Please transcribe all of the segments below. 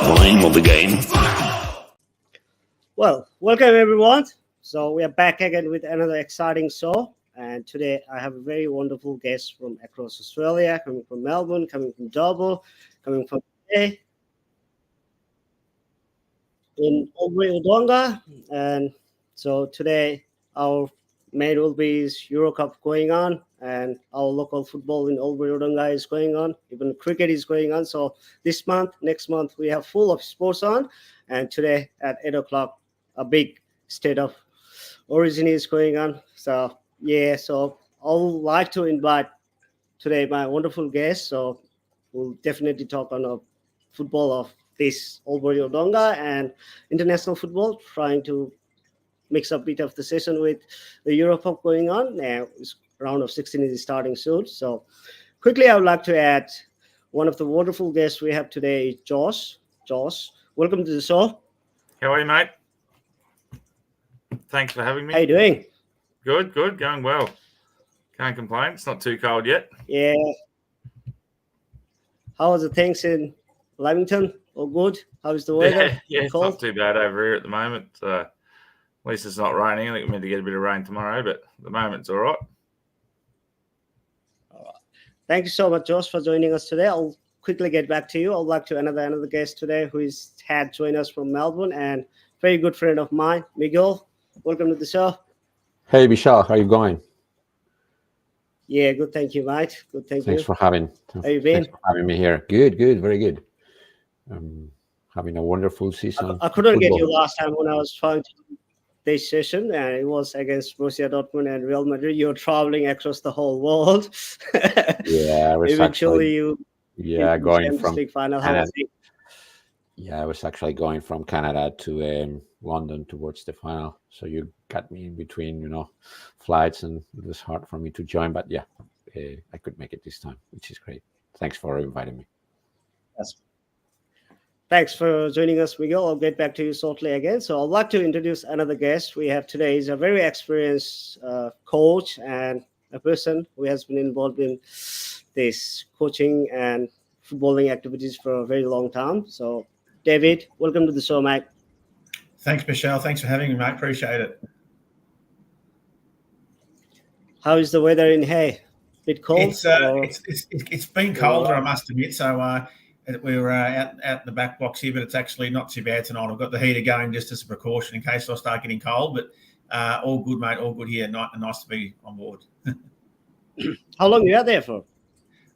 the name of the game. Well, welcome everyone. So we are back again with another exciting show. And today I have a very wonderful guest from across Australia, coming from Melbourne, coming from Double, coming from today in Albury, Wodonga. And so today our main will be is Euro Cup going on, and our local football in Albury, Wodonga is going on. Even cricket is going on. So this month, next month, we have full of sports on. And today at 8 o'clock, a big state of origin is going on. So yeah, so I would like to invite today my wonderful guest. So we'll definitely talk on a football of this Albury Wodonga and international football, trying to mix up a bit of the session with the Euro Cup going on. Now it's round of 16 is starting soon. So quickly, I would like to add one of the wonderful guests we have today is Josh. Josh, welcome to the show. How are you, mate? Thanks for having me. How you doing? Good, going well. Can't complain. It's not too cold yet. Yeah. How are the things in Lamington? All good? How is the weather? Yeah, it's not too bad over here at the moment. At least it's not raining. I think we're meant to get a bit of rain tomorrow, but at the moment it's all right. Thank you so much, Josh, for joining us today. I'll quickly get back to you. I'd like to another guest today who is had joined us from Melbourne and very good friend of mine, Miguel. Welcome to the show. Hey, Bishal, how you going? Yeah, good. Thank you, mate. Good. Thank you. Thanks for having me here. Good, very good. Having a wonderful season. I couldn't get you last time when I was trying to do this session, and it was against Borussia Dortmund and Real Madrid. You're traveling across the whole world. Yeah, I was eventually going from final. Canada. Yeah, I was actually going from Canada to London towards the final. So you got me in between, flights, and it was hard for me to join. But yeah, I could make it this time, which is great. Thanks for inviting me. Yes. Thanks for joining us, Miguel. I'll get back to you shortly again. So I'd like to introduce another guest we have today. He's a very experienced coach and a person who has been involved in this coaching and footballing activities for a very long time. So David, welcome to the show, mate. Thanks, Bishal. Thanks for having me, mate. Appreciate it. How is the weather in Hay? Bit cold? It's been colder, I must admit. So we were out the back blocks here, but it's actually not too bad tonight. I've got the heater going just as a precaution in case I start getting cold. But all good, mate. All good here. Nice to be on board. How long are you out there for?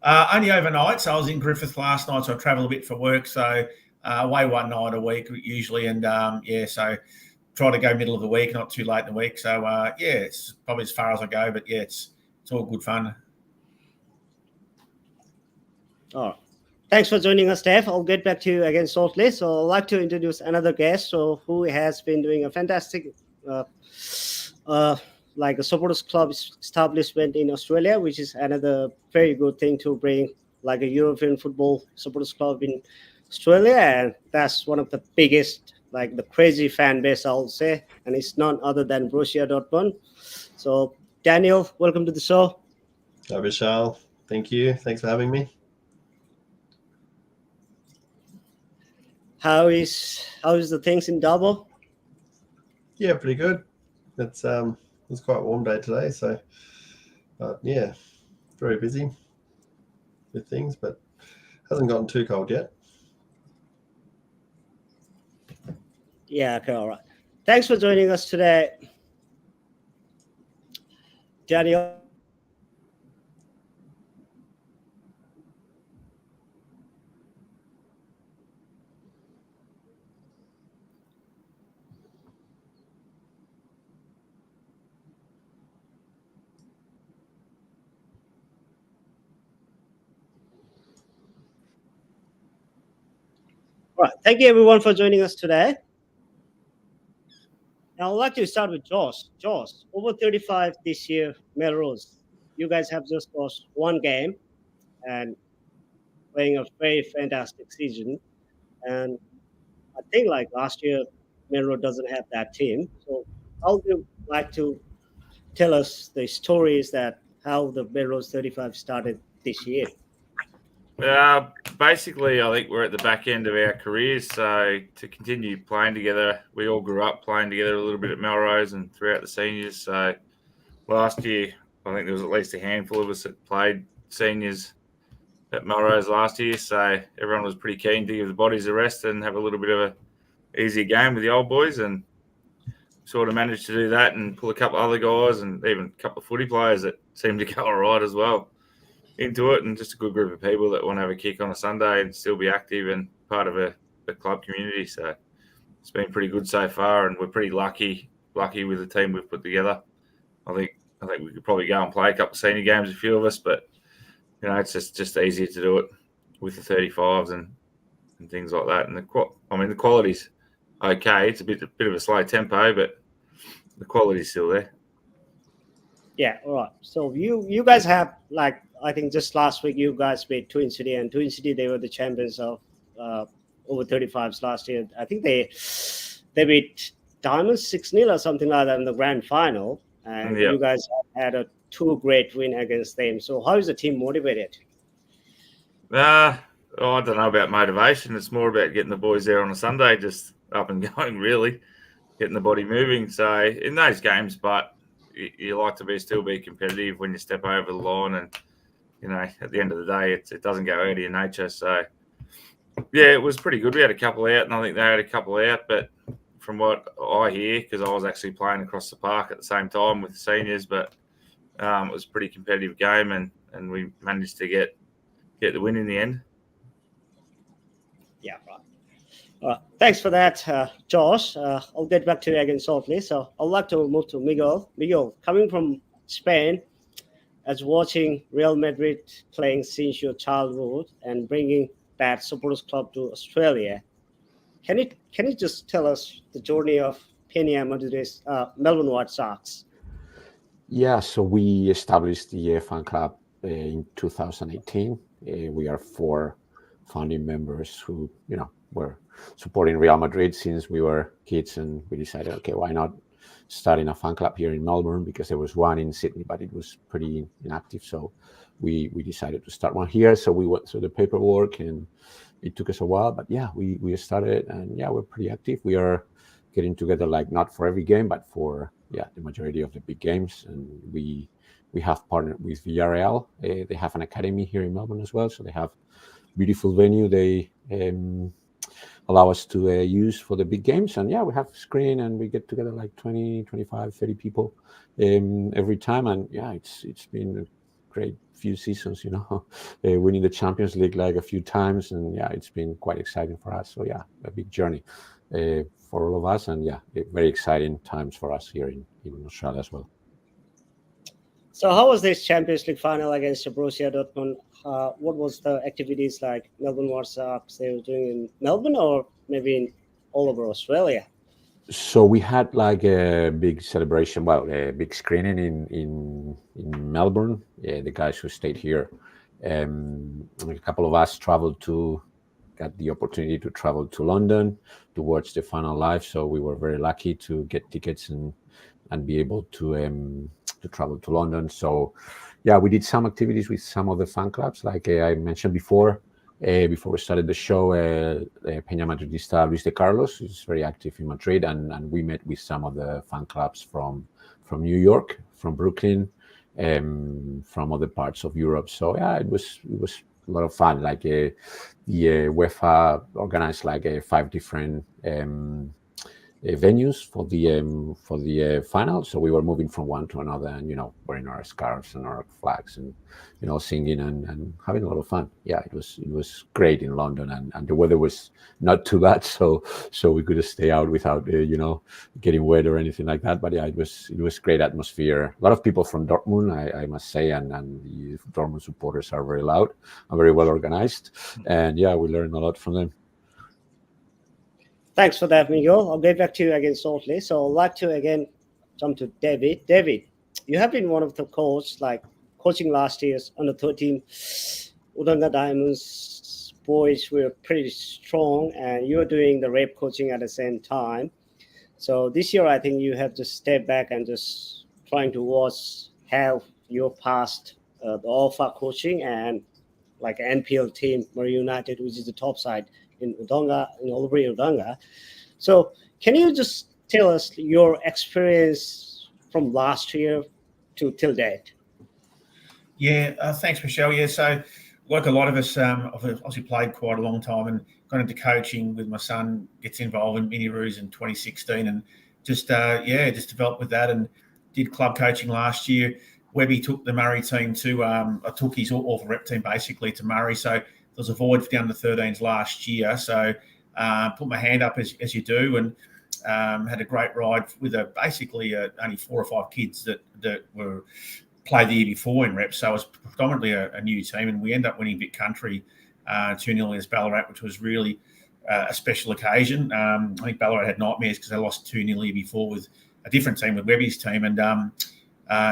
Only overnight. So I was in Griffith last night, so I travel a bit for work. So away one night a week usually, and so try to go middle of the week, not too late in the week. So it's probably as far as I go, but yeah, it's all good fun. Oh, thanks for joining us, Steph. I'll get back to you again shortly. So I'd like to introduce another guest, who has been doing a fantastic, like a supporters club establishment in Australia, which is another very good thing to bring, like a European football supporters club in Australia, and that's one of the biggest, like the crazy fan base, I'll say, and it's none other than Borussia Dortmund. So, Daniel, welcome to the show. Hi, Bishal. Thank you. Thanks for having me. How is the things in Double? Yeah, pretty good. It's quite a warm day today, so yeah, very busy with things, but hasn't gotten too cold yet. Yeah, okay, all right. Thanks for joining us today, Daniel. All right, thank you everyone for joining us today. Now, I'd like to start with Josh. Josh, over 35 this year, Melrose. You guys have just lost one game and playing a very fantastic season. And I think like last year, Melrose doesn't have that team. So how would you like to tell us the stories that how the Melrose 35 started this year? Basically, I think we're at the back end of our careers. So to continue playing together, we all grew up playing together a little bit at Melrose and throughout the seniors. So last year, I think there was at least a handful of us that played seniors at Melrose last year. So everyone was pretty keen to give the bodies a rest and have a little bit of a easier game with the old boys, and sort of managed to do that and pull a couple of other guys and even a couple of footy players that seemed to go all right as well into it, and just a good group of people that want to have a kick on a Sunday and still be active and part of a club community. So it's been pretty good so far, and we're pretty lucky with the team we've put together. I think we could probably go and play a couple of senior games, a few of us, but it's just easier to do it with the 35s and things like that. And the quality's okay. It's a bit of a slow tempo, but the quality's still there. Yeah, all right. So you guys have, like, I think just last week you guys beat Twin City, and Twin City, they were the champions of over 35s last year. I think they beat Diamonds 6-0 or something like that in the grand final, and Yeah. you guys had a 2 great win against them. So how is the team motivated? I don't know about motivation. It's more about getting the boys there on a Sunday, just up and going, really, getting the body moving. So in those games, but you like to still be competitive when you step over the line, and at the end of the day, it doesn't go out of your nature. So yeah, it was pretty good. We had a couple out, and I think they had a couple out. But from what I hear, because I was actually playing across the park at the same time with the seniors, but it was a pretty competitive game, and we managed to get the win in the end. Yeah, right. Thanks for that, Josh. I'll get back to you again shortly. So I'd like to move to Miguel. Miguel, coming from Spain, as watching Real Madrid playing since your childhood and bringing that supporters club to Australia, can you just tell us the journey of Peña Madrid's Melbourne White Sox? Yeah, so we established the fan club in 2018. We are 4 founding members who, were supporting Real Madrid since we were kids, and we decided, okay, why not starting a fan club here in Melbourne, because there was one in Sydney, but it was pretty inactive. So we decided to start one here. So we went through the paperwork, and it took us a while, but yeah, we started, and yeah, we're pretty active. We are getting together, like, not for every game, but for the majority of the big games. And we have partnered with Villarreal. They have an academy here in Melbourne as well, so they have beautiful venue they allow us to use for the big games. And yeah, we have screen, and we get together like 20, 25, 30 people every time. And yeah, it's been a great few seasons, winning the Champions League like a few times. And yeah, it's been quite exciting for us. So yeah, a big journey for all of us. And yeah, very exciting times for us here in Australia as well. So how was this Champions League final against Borussia Dortmund? What was the activities like Melbourne White Sox they were doing in Melbourne, or maybe in all over Australia? So we had like a big celebration, a big screening in Melbourne. The guys who stayed here, a couple of us got the opportunity to travel to London to watch the final live. So we were very lucky to get tickets and be able to travel to London. So yeah, we did some activities with some of the fan clubs, like I mentioned before we started the show. Peña Madridista Luis de Carlos is very active in Madrid, and we met with some of the fan clubs from New York, from Brooklyn, from other parts of Europe. So yeah, it was a lot of fun. Like the UEFA organized like 5 different venues for the final. So we were moving from one to another, and wearing our scarves and our flags, and singing and having a lot of fun. Yeah, it was great in London, and the weather was not too bad, so we could stay out without getting wet or anything like that. But yeah, it was great atmosphere. A lot of people from Dortmund, I must say, and the Dortmund supporters are very loud and very well organized, and yeah, we learned a lot from them. Thanks for that, Miguel. I'll get back to you again shortly. So I'd like to again jump to David. David, you have been one of the coaching last year's under 13 Wodonga Diamonds boys were pretty strong, and you were doing the rep coaching at the same time. So this year, I think you have to step back and just trying to watch how your past the alpha coaching and like an NPL team, Murray United, which is the top side in Wodonga, in Albury, Wodonga. So can you just tell us your experience from last year to till date? Yeah, thanks, Bishal. Yeah, so like a lot of us, I've obviously played quite a long time and got into coaching with my son, gets involved in mini roos in 2016 and just developed with that and did club coaching last year. Webby took the Murray team to, I took his all rep team basically to Murray. So there was a void for the under 13s last year. So put my hand up as you do and had a great ride with basically only 4 or 5 kids that were played the year before in reps. So it was predominantly a new team and we ended up winning Vic Country 2-0 against Ballarat, which was really a special occasion. I think Ballarat had nightmares because they lost 2-0 the year before with a different team, with Webby's team. And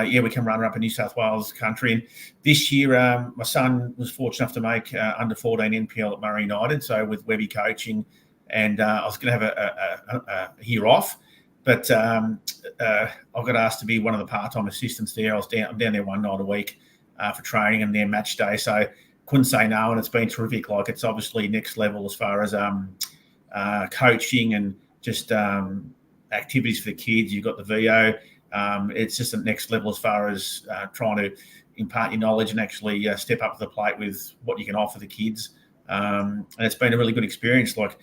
we can run up in New South Wales country. And this year, my son was fortunate enough to make under 14 NPL at Murray United. So with Webby coaching, and I was going to have a year off, but I got asked to be one of the part-time assistants there. I'm down there one night a week for training and their match day. So couldn't say no, and it's been terrific. Like it's obviously next level as far as coaching and just activities for the kids. You've got the VO. It's just the next level as far as trying to impart your knowledge and actually step up to the plate with what you can offer the kids. And it's been a really good experience. Like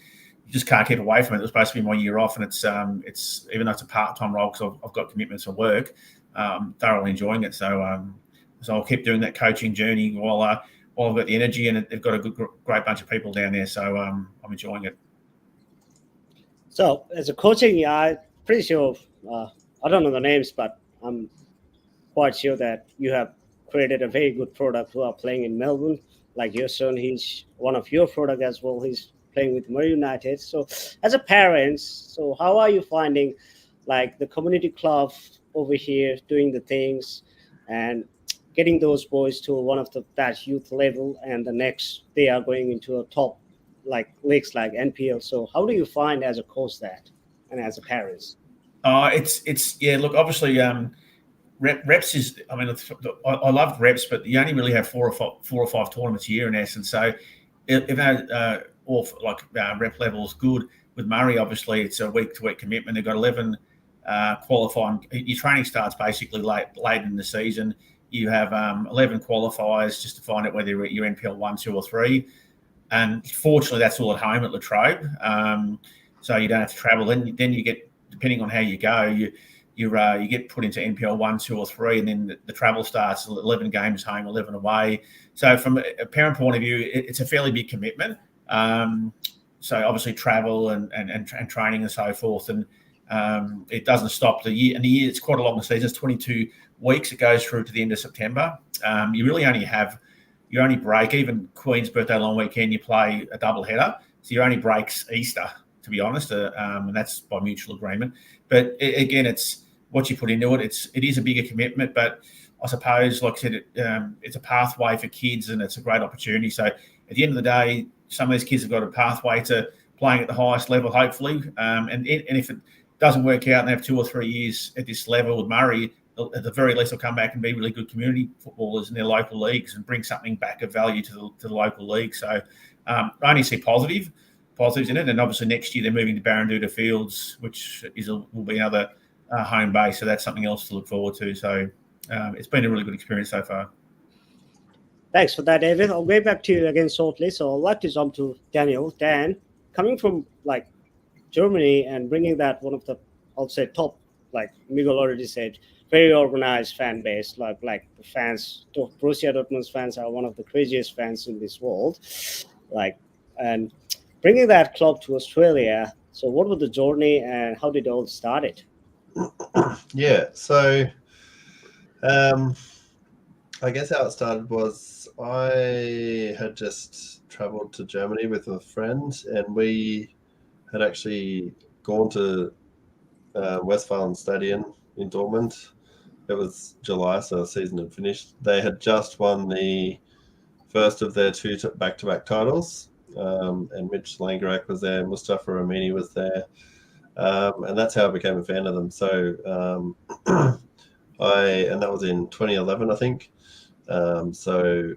you just can't keep away from it. It was supposed to be my year off, and it's even though it's a part-time role because I've got commitments at work, thoroughly enjoying it. So I'll keep doing that coaching journey while I've got the energy, and they've got a great bunch of people down there. So I'm enjoying it. So as a coaching, I'm pretty sure, I don't know the names, but I'm quite sure that you have created a very good product who are playing in Melbourne. Like your son, he's one of your product as well. He's playing with Murray United. So as a parent, so how are you finding like the community club over here doing the things and getting those boys to one of that youth level, and the next they are going into a top like leagues like NPL. So how do you find as a coach that, and as a parents? It's look, obviously reps is, I mean, I love reps, but you only really have 4 or 5 tournaments a year in essence. So if rep level is good with Murray, obviously it's a week-to-week commitment. They've got 11 qualifying. Your training starts basically late in the season. You have 11 qualifiers just to find out whether you're NPL 1, 2, or 3. And fortunately, that's all at home at Latrobe. So you don't have to travel. Then you get, depending on how you go, you get put into NPL 1, 2, or 3, and then the travel starts 11 games home, 11 away. So from a parent point of view, it's a fairly big commitment. So obviously travel and training and so forth, and it doesn't stop the year. And the year, it's quite a long season. It's 22 weeks. It goes through to the end of September. You really only have your only break, even Queen's birthday long weekend, you play a double header. So your only break's Easter, to be honest, and that's by mutual agreement. But again, it's what you put into it. It is a bigger commitment, but I suppose, like I said, it's a pathway for kids, and it's a great opportunity. So at the end of the day, some of these kids have got a pathway to playing at the highest level, hopefully. And if it doesn't work out and they have 2 or 3 years at this level with Murray, at the very least, they'll come back and be really good community footballers in their local leagues and bring something back of value to the local league. So I only see positives in it. And obviously next year they're moving to Barranduda Fields, which will be another home base. So that's something else to look forward to. So it's been a really good experience so far. Thanks for that, David. I'll go back to you again shortly. So I'd like to jump to Daniel. Dan, coming from like Germany and bringing that one of the, I'll say top, like Miguel already said, very organized fan base, like the fans, Borussia Dortmund's fans are one of the craziest fans in this world. And bringing that club to Australia. So what was the journey and how did it all started? Yeah, so I guess how it started was I had just traveled to Germany with a friend, and we had actually gone to Westfalen Stadion in Dortmund. It was July, so the season had finished. They had just won the first of their 2 back-to-back titles, and Mitch Langerak was there, Mustafa Ramini was there, and that's how I became a fan of them. So and that was in 2011, I think. So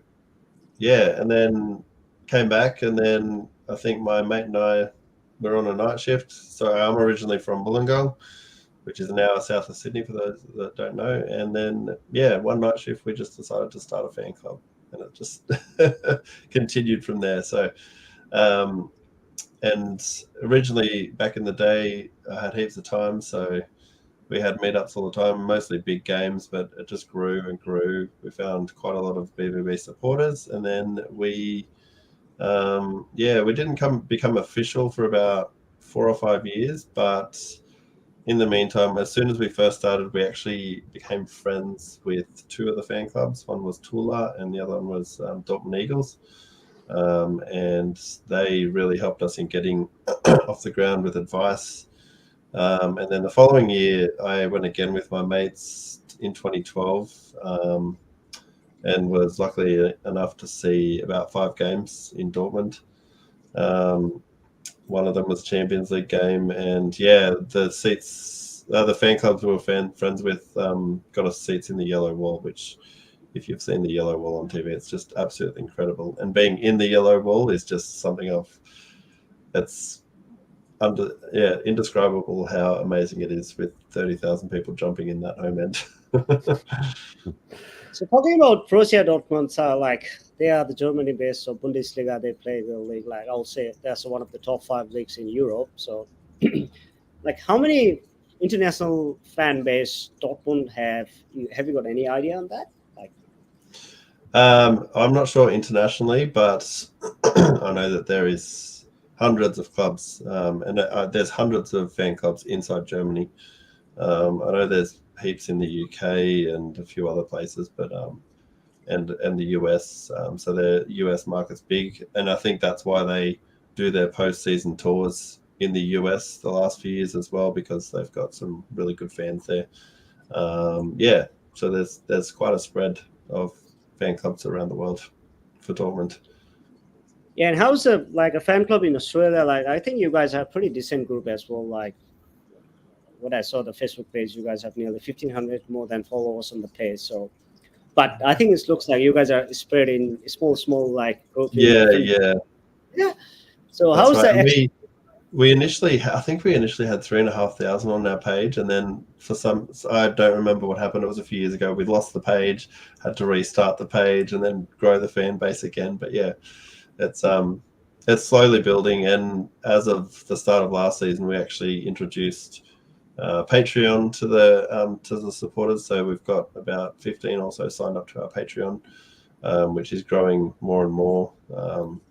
yeah, and then came back, and then I think my mate and I were on a night shift. So I'm originally from Wollongong, which is an hour south of Sydney for those that don't know. And then, yeah, one night shift, we just decided to start a fan club, and it just continued from there. So, and originally back in the day, I had heaps of time. So we had meetups all the time, mostly big games, but it just grew and grew. We found quite a lot of BBB supporters, and then we didn't become official for about 4 or 5 years, but in the meantime, as soon as we first started, we actually became friends with two of the fan clubs. One was Tula, and the other one was Dortmund Eagles. And they really helped us in getting off the ground with advice. And then the following year, I went again with my mates in 2012, and was lucky enough to see about 5 games in Dortmund. One of them was Champions League game, and yeah, the seats, the fan clubs we were friends with, got us seats in the yellow wall, which, if you've seen the yellow wall on TV, it's just absolutely incredible. And being in the yellow wall is just something of that's indescribable how amazing it is with 30,000 people jumping in that home end. So talking about Borussia Dortmund, they are the Germany-based, so Bundesliga. They play the league. Like I'll say, that's one of the top 5 leagues in Europe. So, like, how many international fan base Dortmund have? Have you got any idea on that? Like, I'm not sure internationally, but I know that there is hundreds of clubs, and there's hundreds of fan clubs inside Germany. I know there's heaps in the UK and a few other places, but and the US. So the US market's big, and I think that's why they do their post-season tours in the US the last few years as well, because they've got some really good fans there. So there's quite a spread of fan clubs around the world for Dortmund. yeah, and how's a fan club in Australia? Like, I think you guys have a pretty decent group as well. Like, what I saw the Facebook page, you guys have nearly 1,500 more than followers on the page. So, but I think it looks like you guys are spread in small like group. Yeah. So That's how's right. the We initially had 3,500 on our page, and then I don't remember what happened. It was a few years ago. We lost the page, had to restart the page, and then grow the fan base again. But yeah, it's slowly building. And as of the start of last season, we actually introduced Patreon to the supporters. So we've got about 15 or so signed up to our Patreon, which is growing more and more.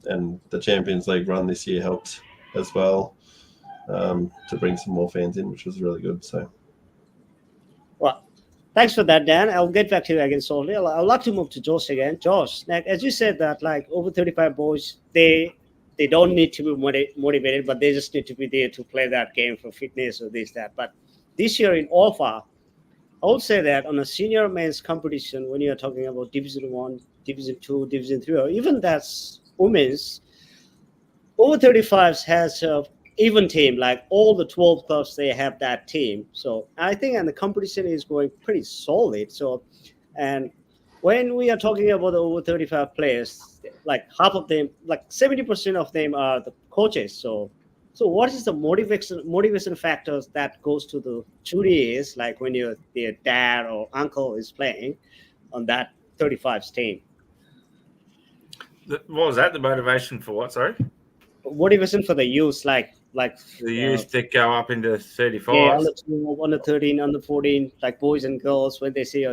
And the Champions League run this year helped as well, to bring some more fans in, which was really good. So, well, thanks for that, Dan. I'll get back to you again shortly. I'd like to move to Josh again. Josh, like, as you said that like over 35 boys, they don't need to be motivated, but they just need to be there to play that game for fitness or this, that. But this year in Alpha, I would say that on a senior men's competition, when you're talking about Division 1, Division 2, Division 3, or even that's women's, over 35s has a even team, like all the 12 clubs, they have that team. So I think, and the competition is going pretty solid. So, and when we are talking about the over 35 players, like half of them, like 70% of them are the coaches. So what is the motivation factors that goes to the Judy like when their dad or uncle is playing on that 35s team? What was that? The motivation for what? Sorry? Motivation for the youth, like the youth that go up into 35. Yeah, under 12, under 13, under 14, like boys and girls, when they see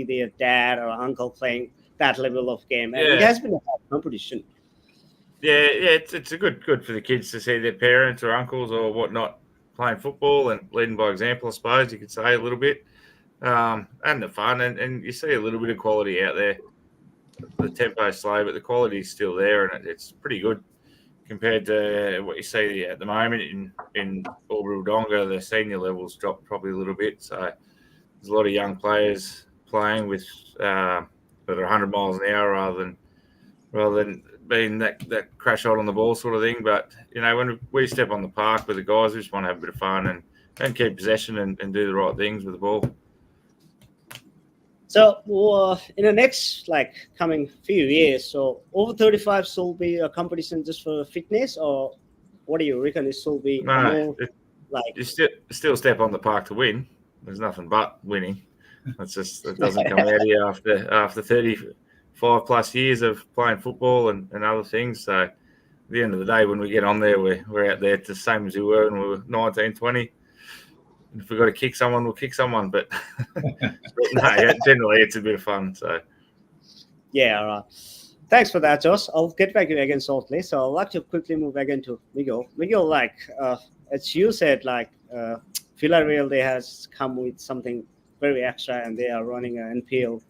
their dad or uncle playing that level of game, and it has been a hard competition. Yeah, it's a good for the kids to see their parents or uncles or whatnot playing football and leading by example, I suppose you could say a little bit, and the fun, and you see a little bit of quality out there. The tempo's slow, but the quality is still there, and it's pretty good compared to what you see at the moment in Albury-Wodonga. The senior levels dropped probably a little bit, so there's a lot of young players playing with that are 100 miles an hour rather than being that crash out on the ball sort of thing. But when we step on the park with the guys, we just want to have a bit of fun and keep possession and do the right things with the ball. So in the next coming few years, so over 35 will be a competition just for fitness, or what do you reckon? It will be a No, more like you still step on the park to win. There's nothing but winning. It doesn't come out of you after 35 plus years of playing football and other things. So at the end of the day, when we get on there, we're out there the same as we were when we were 19, 20. If we've got to kick someone, we'll kick someone. But, no, generally it's a bit of fun. So yeah. All right. Thanks for that, Josh. I'll get back to you again shortly. So I'd like to quickly move again to Miguel. Miguel, as you said, Villarreal, they has come with something very extra, and they are running an NPL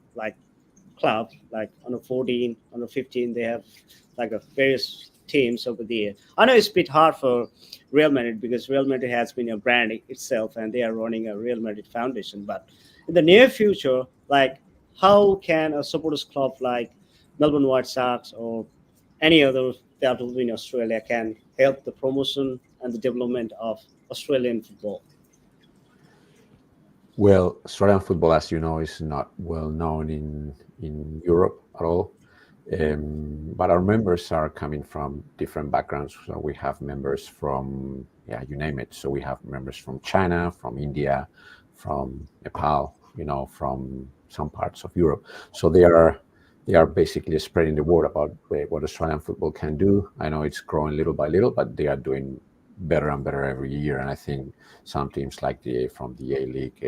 club, on a 14, on a 15. They have a various teams over there. I know it's a bit hard for Real Madrid because Real Madrid has been a brand itself, and they are running a Real Madrid foundation. But in the near future, how can a supporters club like Melbourne White Sox or any other that will be in Australia can help the promotion and the development of Australian football? Well, Australian football, as you know, is not well known in Europe at all. But our members are coming from different backgrounds. So we have members from, you name it. So we have members from China, from India, from Nepal, from some parts of Europe. So they are basically spreading the word about what Australian football can do. I know it's growing little by little, but they are doing better and better every year. And I think some teams from the A League,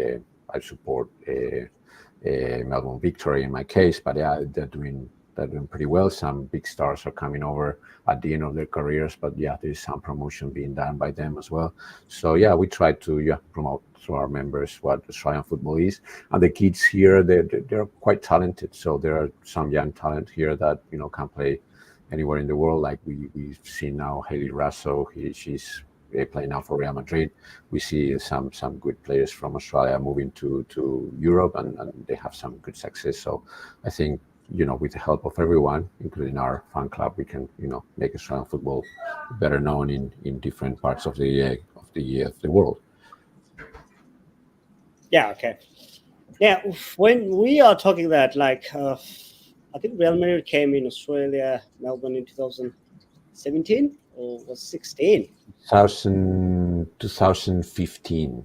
I support Melbourne Victory in my case, but they're doing pretty well. Some big stars are coming over at the end of their careers, but there's some promotion being done by them as well. So we try to promote to our members what Australian football is, and the kids here they're quite talented. So there are some young talent here that can play anywhere in the world. Like we've seen now Hayley Russo, she's playing now for Real Madrid. We see some good players from Australia moving to Europe, and they have some good success. So I think with the help of everyone, including our fan club, we can make Australian football better known in different parts of the world. Yeah. Okay. Yeah. When we are talking that, I think Real Madrid came in Australia, Melbourne in 2017 or was 16? 2015.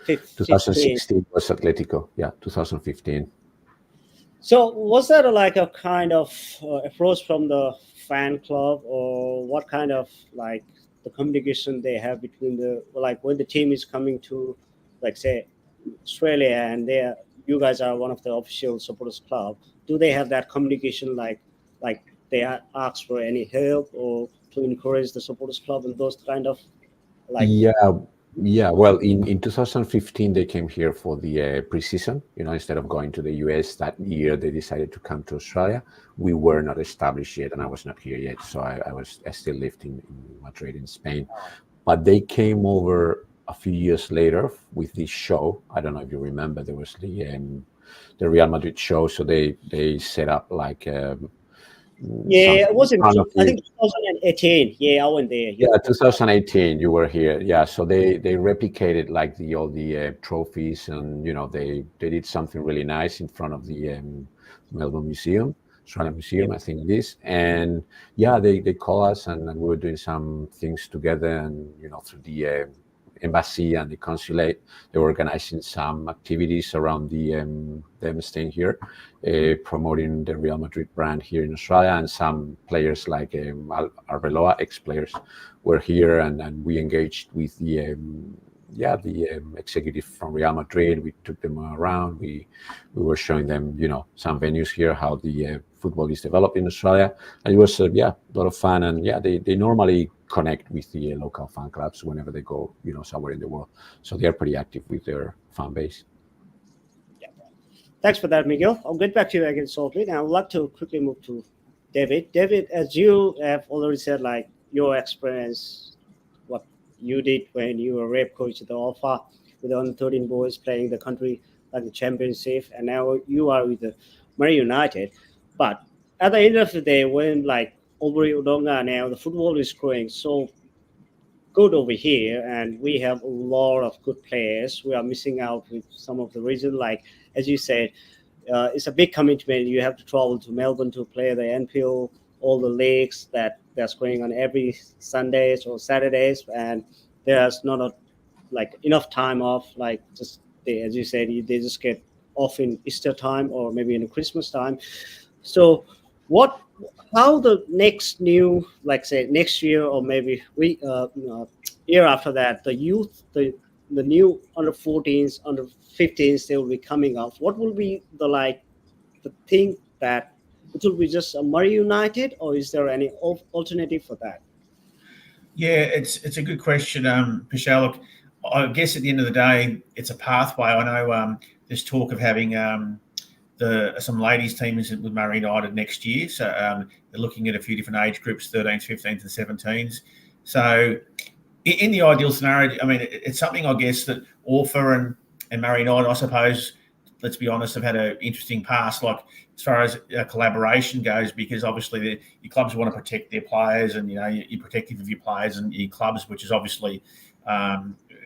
15. 2016 was Atletico. 2015. So was that a kind of approach from the fan club, or what kind of the communication they have between when the team is coming to say Australia, and you guys are one of the official supporters club? Do they have that communication like they ask for any help or to encourage the supporters club and those kind of Well, in 2015 they came here for the preseason. Instead of going to the US that year, they decided to come to Australia. We were not established yet, and I was not here yet, so I still lived in Madrid, in Spain. But they came over a few years later with this show. I don't know if you remember. There was the Real Madrid show. So they set up it was I think 2018. I went there. 2018 you were here. So they replicated all the trophies, and they did something really nice in front of the Melbourne Museum, Australian Museum, I think it is. And they call us, and we were doing some things together, and through the embassy and the consulate, they were organizing some activities around them staying here, promoting the Real Madrid brand here in Australia. And some players like Arbeloa, ex-players, were here, and we engaged with the executive from Real Madrid. We took them around. We were showing them some venues here, how the football is developed in Australia, and it was a lot of fun. And they normally connect with the local fan clubs whenever they go somewhere in the world, so they are pretty active with their fan base. Thanks for that, Miguel. I'll get back to you again shortly. Now, I'd like to quickly move to David. David, as you have already said, your experience, what you did when you were rep coach at the Alpha with the under 13 boys playing the country the championship, and now you are with the Murray United. But at the end of the day, when Albury Wodonga now the football is growing so good over here, and we have a lot of good players, we are missing out with some of the reason, as you said, it's a big commitment. You have to travel to Melbourne to play the NPL, all the leagues that's going on every Sundays or Saturdays, and there's not like enough time off. Like just as you said, they just get off in Easter time or maybe in Christmas time. So what? How the next new, like say next year or maybe year after that, the youth, the new under 14s, under 15s, they will be coming up. What will be the thing that it will be just a Murray United, or is there any alternative for that? Yeah, it's a good question, Bishal. Look, I guess at the end of the day, it's a pathway. I know there's talk of having some ladies teams with Murray United next year. So they're looking at a few different age groups, 13s, 15s, and 17s. So in the ideal scenario, I mean, it's something I guess that Orpha and Murray United, I suppose, let's be honest, have had an interesting past, like as far as collaboration goes, because obviously your clubs want to protect their players, and you're protective of your players and your clubs, which is obviously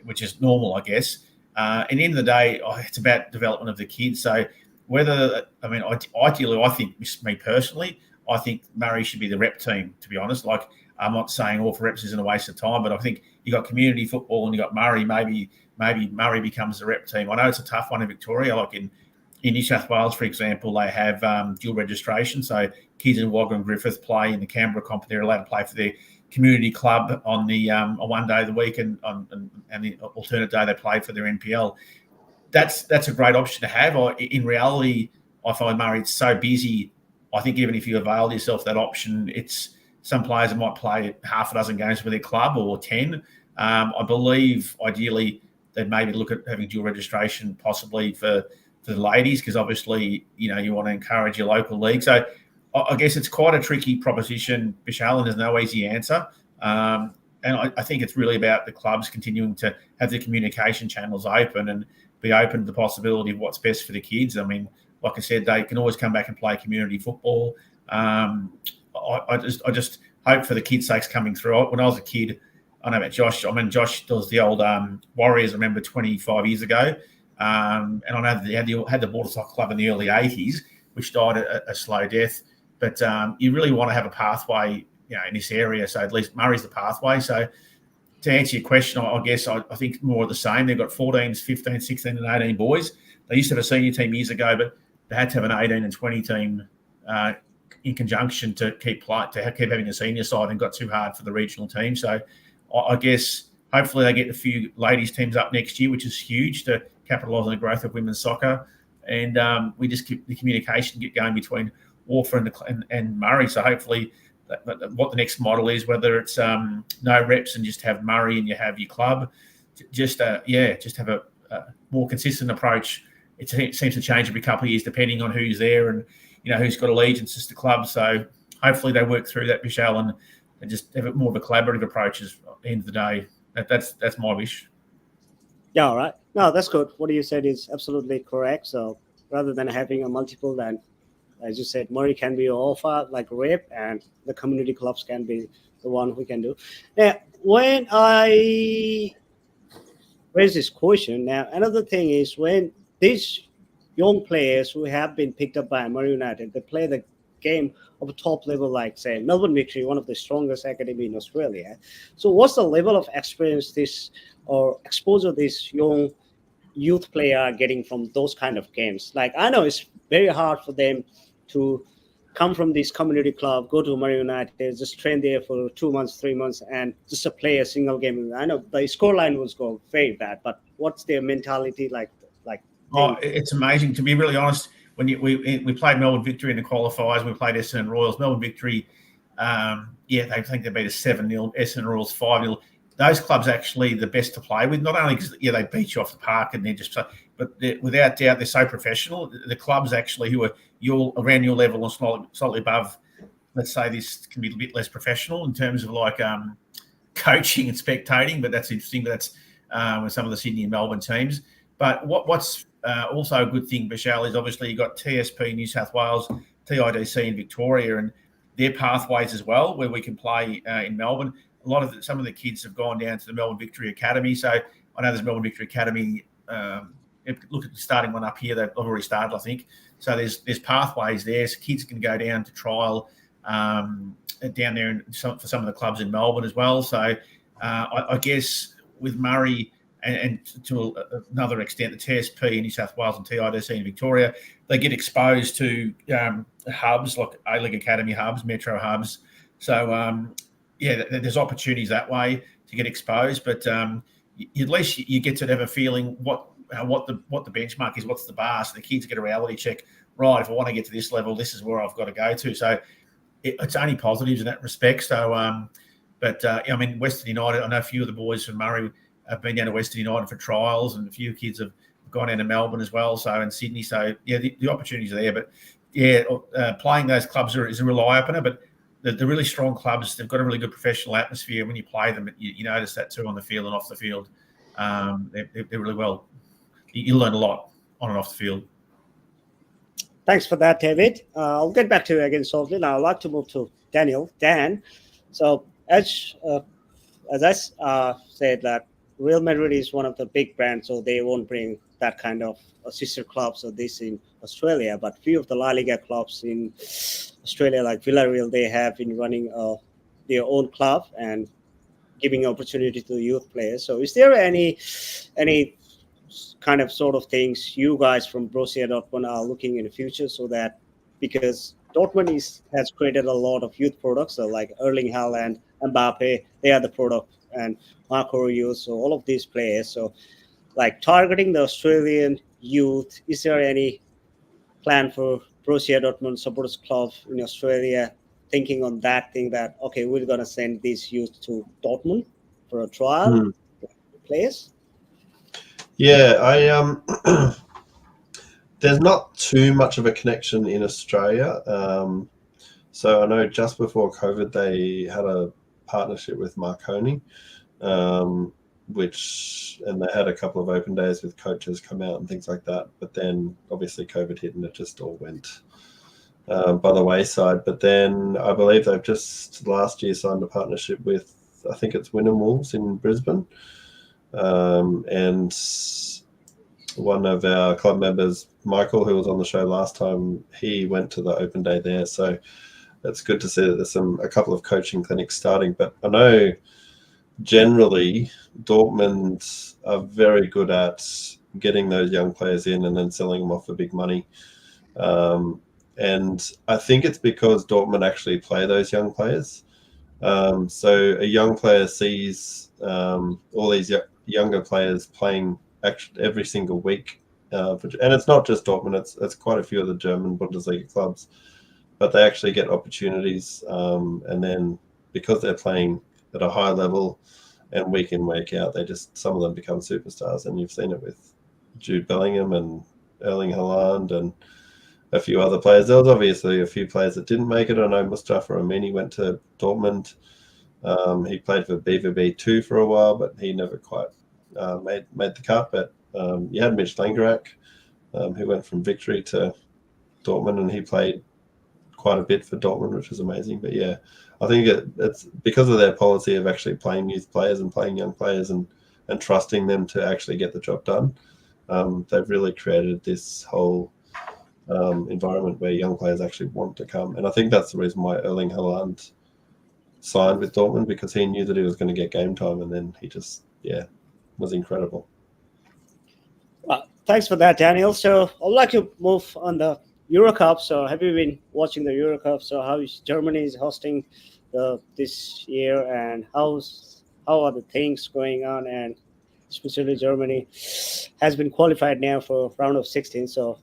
which is normal, I guess. And at the end of the day, it's about development of the kids. So ideally, I think, me personally, I think Murray should be the rep team, to be honest. Like, I'm not saying all for reps isn't a waste of time, but I think you got community football and you got Murray. Maybe Murray becomes the rep team. I know it's a tough one in Victoria. Like in New South Wales, for example, they have dual registration. So kids in Wagga and Griffith play in the Canberra comp. They're allowed to play for their community club on one day of the week, and the alternate day they play for their NPL. That's a great option to have. In reality, I find Murray's so busy. I think even if you avail yourself that option, it's some players that might play half a dozen games with their club or 10. I believe ideally they'd maybe look at having dual registration possibly for the ladies, because obviously you want to encourage your local league. So I guess it's quite a tricky proposition, Bishal, and there's no easy answer. And I think it's really about the clubs continuing to have the communication channels open and be open to the possibility of what's best for the kids. I mean, like I said, they can always come back and play community football. I just hope for the kids' sakes coming through. When I was a kid, I know about Josh. I mean, Josh does the old Warriors, I remember 25 years ago. And I know that they had the Border Soccer Club in the early 80s, which died a slow death. But you really want to have a pathway, in this area. So at least Murray's the pathway. So to answer your question, I guess I think more of the same. They've got 14s, 15, 16, and 18 boys. They used to have a senior team years ago, but they had to have an 18 and 20 team in conjunction to keep having a senior side, and got too hard for the regional team. So I guess hopefully they get a few ladies teams up next year, which is huge to capitalise on the growth of women's soccer. And we just keep the communication get going between Orpha and Murray. So hopefully what the next model is, whether it's no reps and just have Murray and you have your club, just have a more consistent approach. It seems to change every couple of years depending on who's there and who's got allegiances to clubs. So hopefully they work through that, Bishal, and just have more of a collaborative approach at the end of the day. That's my wish. Yeah, all right. No, that's good. What you said is absolutely correct. So rather than having a multiple, then as you said, Murray can be Orpha, like rep, and the community clubs can be the one who can do. Now, when I raise this question, now another thing is when these young players who have been picked up by Murray United, they play the game of a top level, like say Melbourne Victory, one of the strongest academy in Australia. So what's the level of experience or exposure this young youth player are getting from those kind of games? Like, I know it's very hard for them to come from this community club, go to Murray United, just train there for 2 months, 3 months, and just to play a single game. I know the scoreline will go very bad, but what's their mentality like? It's amazing, to be really honest. When we played Melbourne Victory in the qualifiers, we played Essendon Royals. Melbourne Victory, they think they beat us 7-0. Essendon Royals 5-0. Those clubs actually the best to play with. Not only because they beat you off the park and they're just, but without doubt they're so professional. The clubs actually who are around your level and slightly above, let's say this can be a bit less professional in terms of like coaching and spectating. But that's interesting. But that's with some of the Sydney and Melbourne teams. But what's also a good thing, Bishal, is obviously you've got TSP New South Wales, TIDC in Victoria, and their pathways as well, where we can play in Melbourne. Some of the kids have gone down to the Melbourne Victory Academy. So I know there's Melbourne Victory Academy look at the starting one up here. They've already started, I think. So there's pathways there. So kids can go down to trial down there for some of the clubs in Melbourne as well. So I guess with Murray and to another extent, the TSP in New South Wales and TIDC in Victoria, they get exposed to hubs like A-League Academy hubs, Metro hubs. So, there's opportunities that way to get exposed. But at least you get to have a feeling what the benchmark is, what's the bar, so the kids get a reality check. Right, if I want to get to this level, this is where I've got to go to. So it's only positives in that respect. So, I mean, Western United, I know a few of the boys from Murray have been down to Western United for trials, and a few kids have gone into Melbourne as well, so in Sydney. So, the opportunities are there. But, playing those clubs is a real eye-opener. But the really strong clubs, they've got a really good professional atmosphere. When you play them, you notice that too on the field and off the field. They're really well. You learn a lot on and off the field. Thanks for that, David. I'll get back to you again shortly. Now I'd like to move to Daniel. Dan, so as I said, that Real Madrid is one of the big brands, so they won't bring that kind of sister clubs or this in Australia. But few of the La Liga clubs in Australia, like Villarreal, they have been running their own club and giving opportunity to youth players. So is there any kind of sort of things you guys from Borussia Dortmund are looking in the future, so that, because Dortmund has created a lot of youth products, so like Erling Haaland, Mbappe, they are the product, and Marco Reus, so all of these players. So like targeting the Australian youth, is there any plan for Borussia Dortmund supporters club in Australia thinking on that thing that, okay, we're going to send these youth to Dortmund for a trial players? Yeah, there's not too much of a connection in Australia. So I know just before COVID, they had a partnership with Marconi, and they had a couple of open days with coaches come out and things like that. But then obviously COVID hit and it just all went by the wayside. But then I believe they've just last year signed a partnership with, I think it's Wynnum Wolves in Brisbane. And one of our club members, Michael, who was on the show last time, he went to the open day there. So it's good to see that there's a couple of coaching clinics starting. But I know generally Dortmund are very good at getting those young players in and then selling them off for big money. And I think it's because Dortmund actually play those young players. So a young player sees all these younger players playing actually every single week, and it's not just Dortmund; it's quite a few of the German Bundesliga clubs, but they actually get opportunities, and then because they're playing at a high level and week in week out, some of them become superstars, and you've seen it with Jude Bellingham and Erling Haaland and a few other players. There was obviously a few players that didn't make it. I know Mustafa Amini went to Dortmund. He played for BVB 2 for a while, but he never quite made the cut. But you had Mitch Langerak, who went from Victory to Dortmund, and he played quite a bit for Dortmund, which was amazing. But yeah, I think it's because of their policy of actually playing youth players and playing young players and trusting them to actually get the job done. They've really created this whole environment where young players actually want to come. And I think that's the reason why Erling Haaland signed with Dortmund, because he knew that he was going to get game time, and then he just was incredible. Well, thanks for that, Daniel. So I'd like to move on the Euro Cup. So have you been watching the Euro Cup? So how is Germany hosting this year, and how are the things going on? And especially Germany has been qualified now for round of 16. So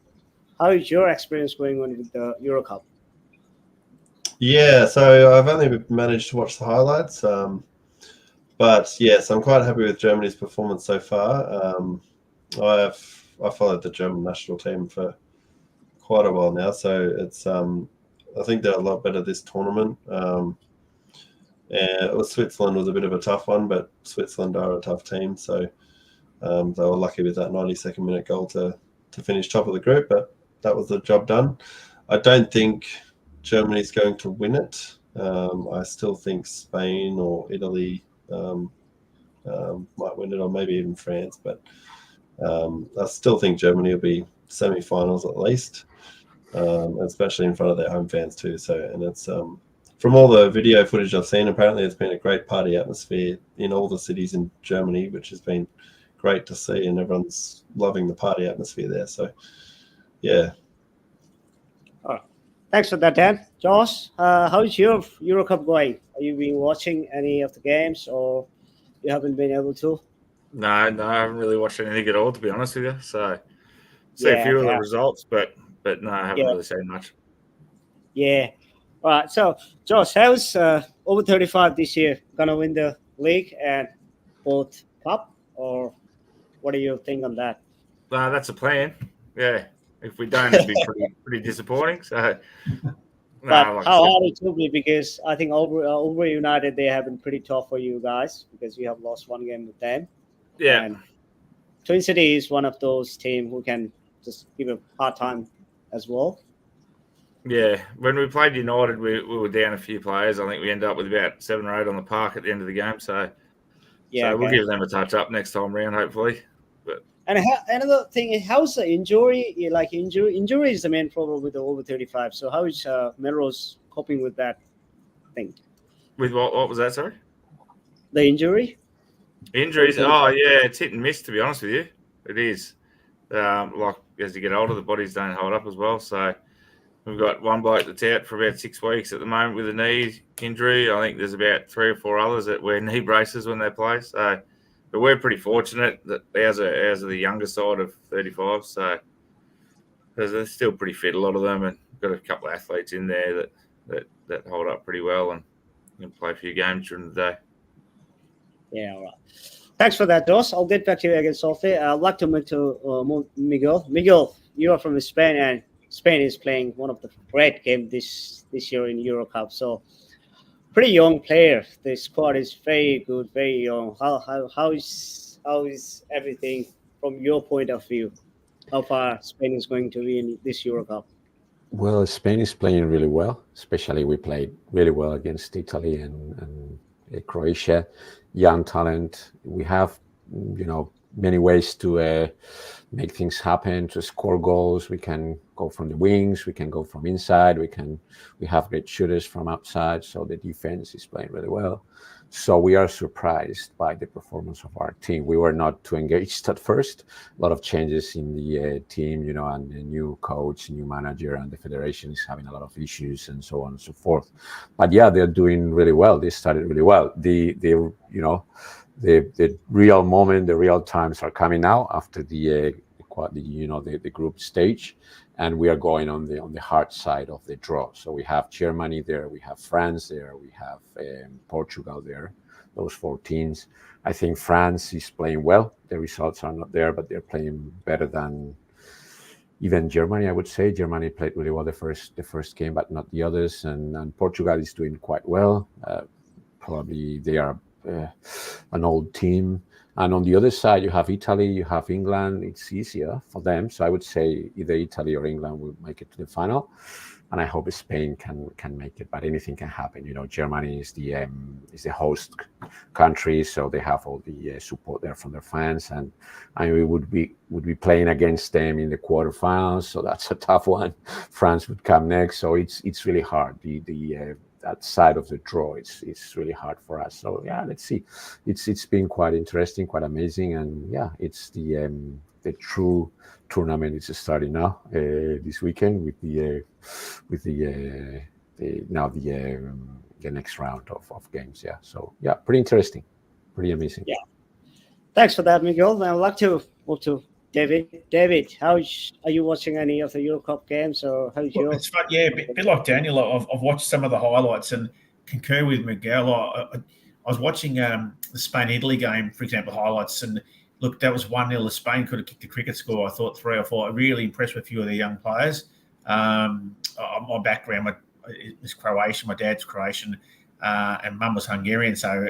how is your experience going on with the Euro Cup? Yeah, so I've only managed to watch the highlights, but yes, I'm quite happy with Germany's performance so far. I followed the German national team for quite a while now, so it's I think they're a lot better this tournament. And Switzerland was a bit of a tough one, but Switzerland are a tough team, so they were lucky with that 92nd minute goal to finish top of the group, but that was the job done. I don't think Germany's going to win it. I still think Spain or Italy might win it, or maybe even France. But I still think Germany will be semi-finals at least, especially in front of their home fans too. So, and it's from all the video footage I've seen, apparently it's been a great party atmosphere in all the cities in Germany, which has been great to see, and everyone's loving the party atmosphere there. So, yeah. All right. Thanks for that, Dan. Josh, how's your Euro Cup going? Are you been watching any of the games, or you haven't been able to? No, I haven't really watched anything at all, to be honest with you. So, see a few of the results, but no, I haven't really seen much. Yeah. All right. So, Josh, how's over 35 this year gonna win the league and both cup, or what do you think on that? That's a plan. Yeah. If we don't, it'd be pretty disappointing. So, But like how hard it will be, because I think over United, they have been pretty tough for you guys because you have lost one game with them. Yeah. And Twin City is one of those teams who can just give a hard time as well. Yeah. When we played United, we were down a few players. I think we ended up with about 7 or 8 on the park at the end of the game. So we'll give them a touch up next time round, hopefully. But and another thing, how's the injury? Injury is the main problem with the over 35. So how is Melrose coping with that thing? With what was that, sorry? The injury? Injuries? Oh, yeah, it's hit and miss, to be honest with you. It is. Like, as you get older, the bodies don't hold up as well. So we've got one bloke that's out for about 6 weeks at the moment with a knee injury. I think there's about 3 or 4 others that wear knee braces when they play. So, but we're pretty fortunate that ours are the younger side of 35. So they're still pretty fit, a lot of them, and got a couple of athletes in there that hold up pretty well and can play a few games during the day. Yeah, all right. Thanks for that, Dos. I'll get back to you again, Sophie. I'd like to move to Miguel. Miguel, you are from Spain, and Spain is playing one of the great games this year in Euro Cup. So, pretty young player. The squad is very good, very young. How is everything from your point of view? How far Spain is going to be in this Euro Cup? Well, Spain is playing really well. Especially we played really well against Italy and Croatia. Young talent. We have, many ways to make things happen, to score goals. We can go from the wings. We can go from inside. We have great shooters from outside. So the defense is playing really well. So we are surprised by the performance of our team. We were not too engaged at first. A lot of changes in the team, and the new coach, new manager, and the federation is having a lot of issues and so on and so forth. But yeah, they're doing really well. They started really well. The real moment, the real times are coming now after the group stage, and we are going on the hard side of the draw. So we have Germany there, we have France there, we have Portugal there. Those 4 teams. I think France is playing well. The results are not there, but they're playing better than even Germany. I would say Germany played really well the first game, but not the others. And Portugal is doing quite well. Probably they are an old team. And on the other side, you have Italy, you have England. It's easier for them. So I would say either Italy or England will make it to the final. And I hope Spain can make it, but anything can happen. Germany is the host country, so they have all the support there from their fans, and we would be playing against them in the quarterfinals, so that's a tough one. France would come next, so it's really hard. That side of the draw, it's really hard for us. So yeah, let's see. It's been quite interesting, quite amazing, and yeah, it's the true tournament is starting now this weekend with the next round of games. Yeah, so yeah, pretty interesting, pretty amazing. Yeah, thanks for that, Miguel. I'd like to move to David. David, are you watching any of the Euro Cup games, or how's your? It's fun, yeah, a bit like Daniel. I've watched some of the highlights and concur with Miguel. I was watching the Spain-Italy game, for example, highlights, and look, that was 1-0 to Spain. Could have kicked a cricket score. I thought 3 or 4. I'm really impressed with a few of the young players. My background is Croatian. My dad's Croatian, and Mum was Hungarian. So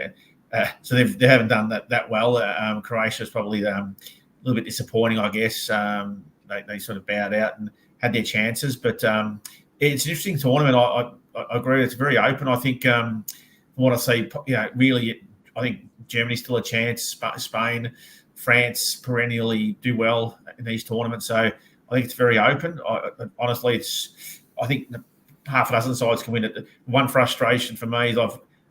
they haven't done that well. Croatia is probably a little bit disappointing, I guess. They sort of bowed out and had their chances, but it's an interesting tournament. I agree. It's very open. I think from what I see, really, I think Germany's still a chance. Spain, France perennially do well in these tournaments. So I think it's very open. Honestly, I think half a dozen sides can win it. One frustration for me is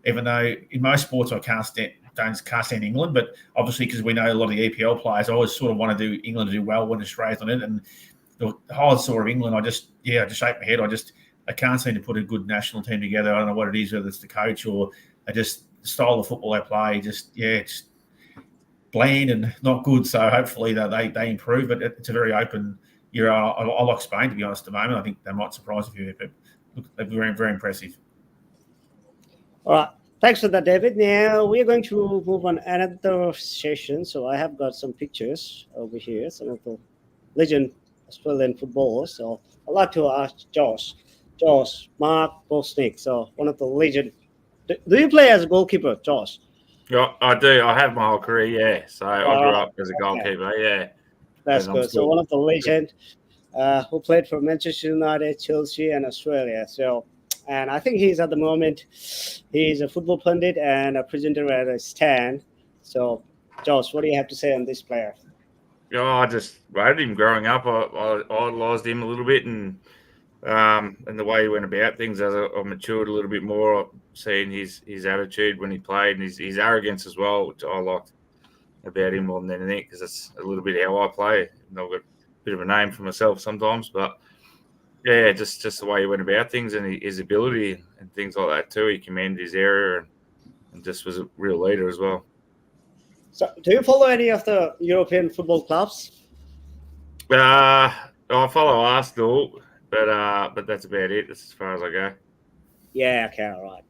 even though in most sports I can't stand England, but obviously because we know a lot of the EPL players, I always sort of want to do England to do well when Australia's on it. And the whole sort of England, I just shake my head. I can't seem to put a good national team together. I don't know what it is, whether it's the coach or just the style of football they play. It's bland and not good. So hopefully they improve. But it's a very open year. I like Spain, to be honest, at the moment. I think they might surprise a few, but look, they're very, very impressive. All right. Thanks for that, David. Now we're going to move on another session. So I have got some pictures over here, some of the legend Australian footballers. So I'd like to ask Josh, Mark Bosnick. So one of the legend. Do you play as a goalkeeper, Josh? Yeah, I do. I have my whole career, yeah. So I grew up as a goalkeeper, yeah. That's good. So one of the legend who played for Manchester United, Chelsea, and Australia. So, and I think he's at the moment, he's a football pundit and a presenter at a stand. So, Josh, what do you have to say on this player? Yeah, I just rated him growing up. I idolised him a little bit, and the way he went about things as I matured a little bit more, seeing his attitude when he played and his arrogance as well, which I liked about him more than anything, because it's a little bit how I play. I've got a bit of a name for myself sometimes, but yeah, just the way he went about things and his ability and things like that too. He commanded his area and just was a real leader as well. So, do you follow any of the European football clubs? I follow Arsenal, but that's about it. That's as far as I go. Yeah, okay, all right.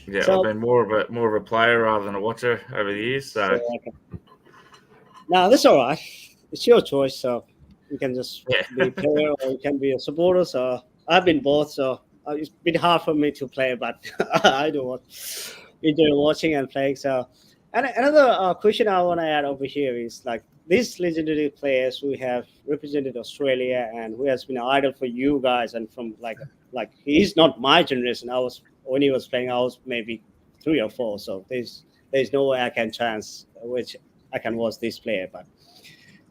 Yeah, so, I've been more of a player rather than a watcher over the years. So okay. No, that's all right. It's your choice. So you can just be a player or you can be a supporter. So I've been both. So it's been hard for me to play, but I do enjoy watching and playing. So, and another question I want to add over here is like these legendary players who have represented Australia and who has been an idol for you guys, and from like he's not my generation. When he was playing, I was maybe 3 or 4. So there's no way I can chance which I can watch this player. But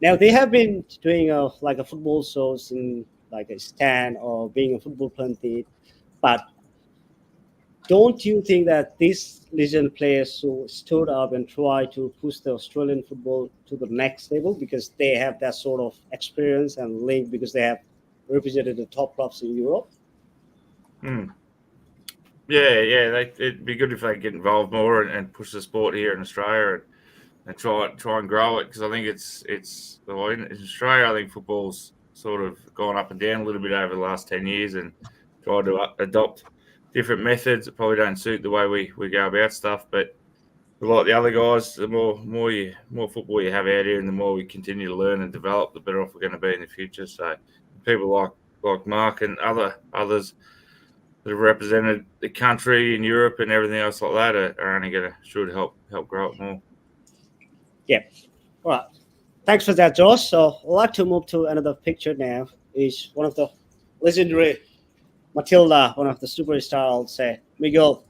now they have been doing a football shows in like a stand or being a football pundit. But don't you think that these legend players who stood up and tried to push the Australian football to the next level because they have that sort of experience and link because they have represented the top clubs in Europe? Yeah. It'd be good if they get involved more and push the sport here in Australia and try and grow it, because I think it's in Australia. I think football's sort of gone up and down a little bit over the last 10 years and tried to adopt different methods that probably don't suit the way we go about stuff. But like the other guys, the more football you have out here and the more we continue to learn and develop, the better off we're going to be in the future. So people like Mark and others that have represented the country in Europe and everything else like that are only going to should help grow it more. Yeah. All right. Thanks for that, Josh. So I'd like to move to another picture now. Is one of the legendary Matilda, one of the superstars, I'll say, Miguel.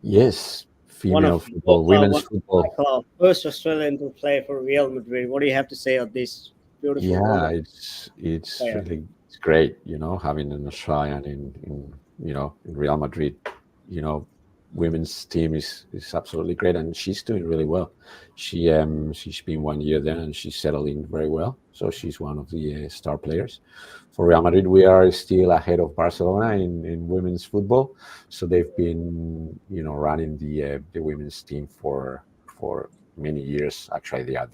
Yes, female football, women's football. First Australian to play for Real Madrid. What do you have to say of this beautiful? Yeah, it's really great, having an Australian in Real Madrid. Women's team is absolutely great, and she's doing really well. She's been 1 year there and she's settled in very well. So she's one of the star players for Real Madrid. We are still ahead of Barcelona in women's football. So they've been running the women's team for many years. Actually, they are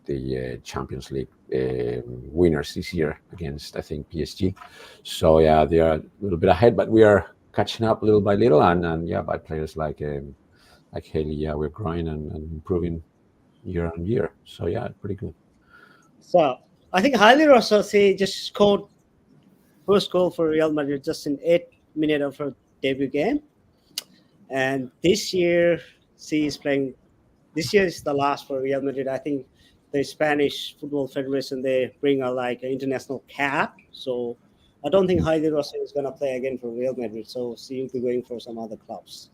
the Champions League winners this year against, I think, PSG. So yeah, they are a little bit ahead, but we are catching up little by little, and by players like Haley, we're growing and improving year on year. So yeah, pretty good. So I think Hailey Rossi just scored first goal for Real Madrid just in 8 minutes of her debut game, and this year she is playing. This year is the last for Real Madrid. I think the Spanish Football Federation, they bring an international cap, so I don't think Hailey Rossi is going to play again for Real Madrid, so she will be going for some other clubs.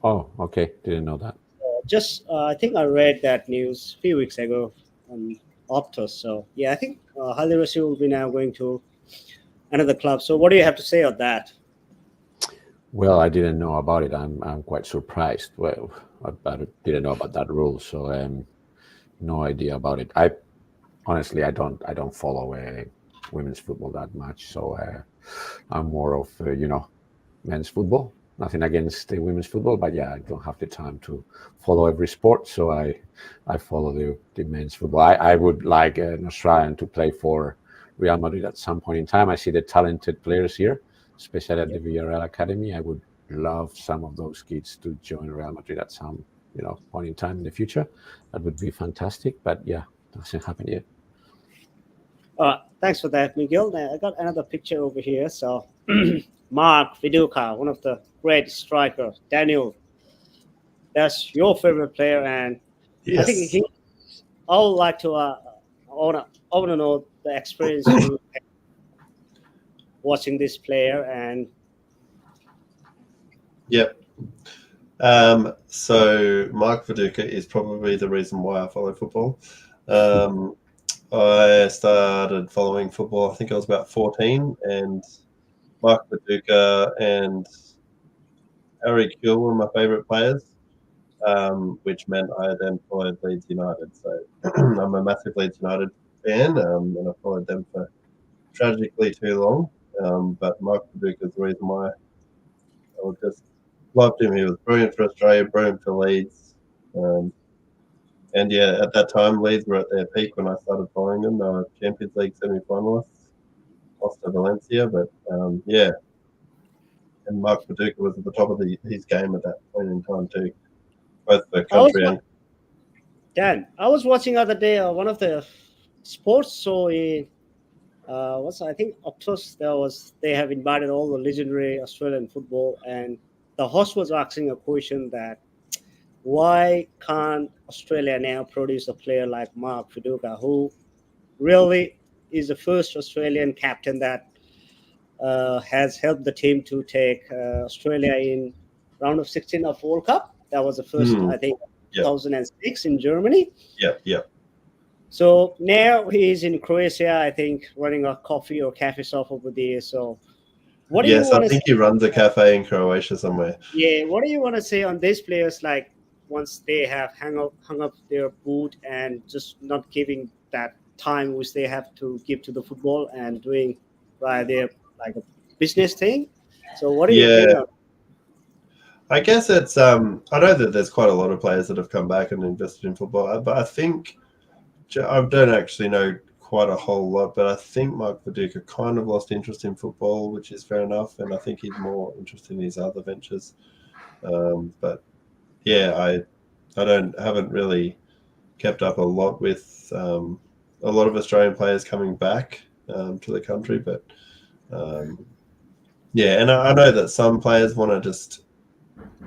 Oh, okay. Didn't know that. I think I read that news a few weeks ago on Optus. So yeah, I think Haile Rassi will be now going to another club. So what do you have to say on that? Well, I didn't know about it. I'm quite surprised. Well, I didn't know about that rule, so no idea about it. I honestly I don't follow women's football that much, so I'm more of men's football. Nothing against the women's football, but yeah, I don't have the time to follow every sport, so I follow the men's football. I would like an Australian to play for Real Madrid at some point in time. I see the talented players here, especially at the Villarreal Academy. I would love some of those kids to join Real Madrid at some point in time in the future. That would be fantastic. But yeah, doesn't happen yet. Thanks for that, Miguel. Now, I got another picture over here. So Mark Viduka, one of the great strikers. Daniel, that's your favorite player, and I think Yes. I would like to. I wanna know the experience you had watching this player, and Yep. So Mark Viduka is probably the reason why I follow football. I started following football, I think I was about 14, and Mark Viduka and Harry Kuehl were my favourite players, which meant I then followed Leeds United. So I'm a massive Leeds United fan, and I followed them for tragically too long. But Mark Viduka is the reason why I just loved him. He was brilliant for Australia, brilliant for Leeds. And yeah, at that time, Leeds were at their peak when I started following them. They were Champions League semi-finalists, lost to Valencia, but yeah. And Mark Viduka was at the top of his game at that point in time too, both for I was country and Dan. I was watching other day one of the sports show in what's I think Optus. They have invited all the legendary Australian football, and the host was asking a question that why can't Australia now produce a player like Mark Viduka, who really is the first Australian captain that has helped the team to take Australia in round of 16 of World Cup. That was the first, I think, Yep. 2006 in Germany. Yep. So now he's in Croatia, I think, running a coffee or cafe shop over there. So what do you Yes, I want to think say? he runs a cafe in Croatia somewhere. Yeah, what do you want to say on these players? Like once they have hung up their boot and just not giving that time which they have to give to the football and doing right there like a business thing. So what do you think? Yeah, I guess it's I know that there's quite a lot of players that have come back and invested in football, but I think I don't actually know quite a whole lot, but I think Mark Viduka kind of lost interest in football, which is fair enough, and I think he's more interested in his other ventures. But yeah, I haven't really kept up a lot with a lot of Australian players coming back to the country, but yeah, and I know that some players want to just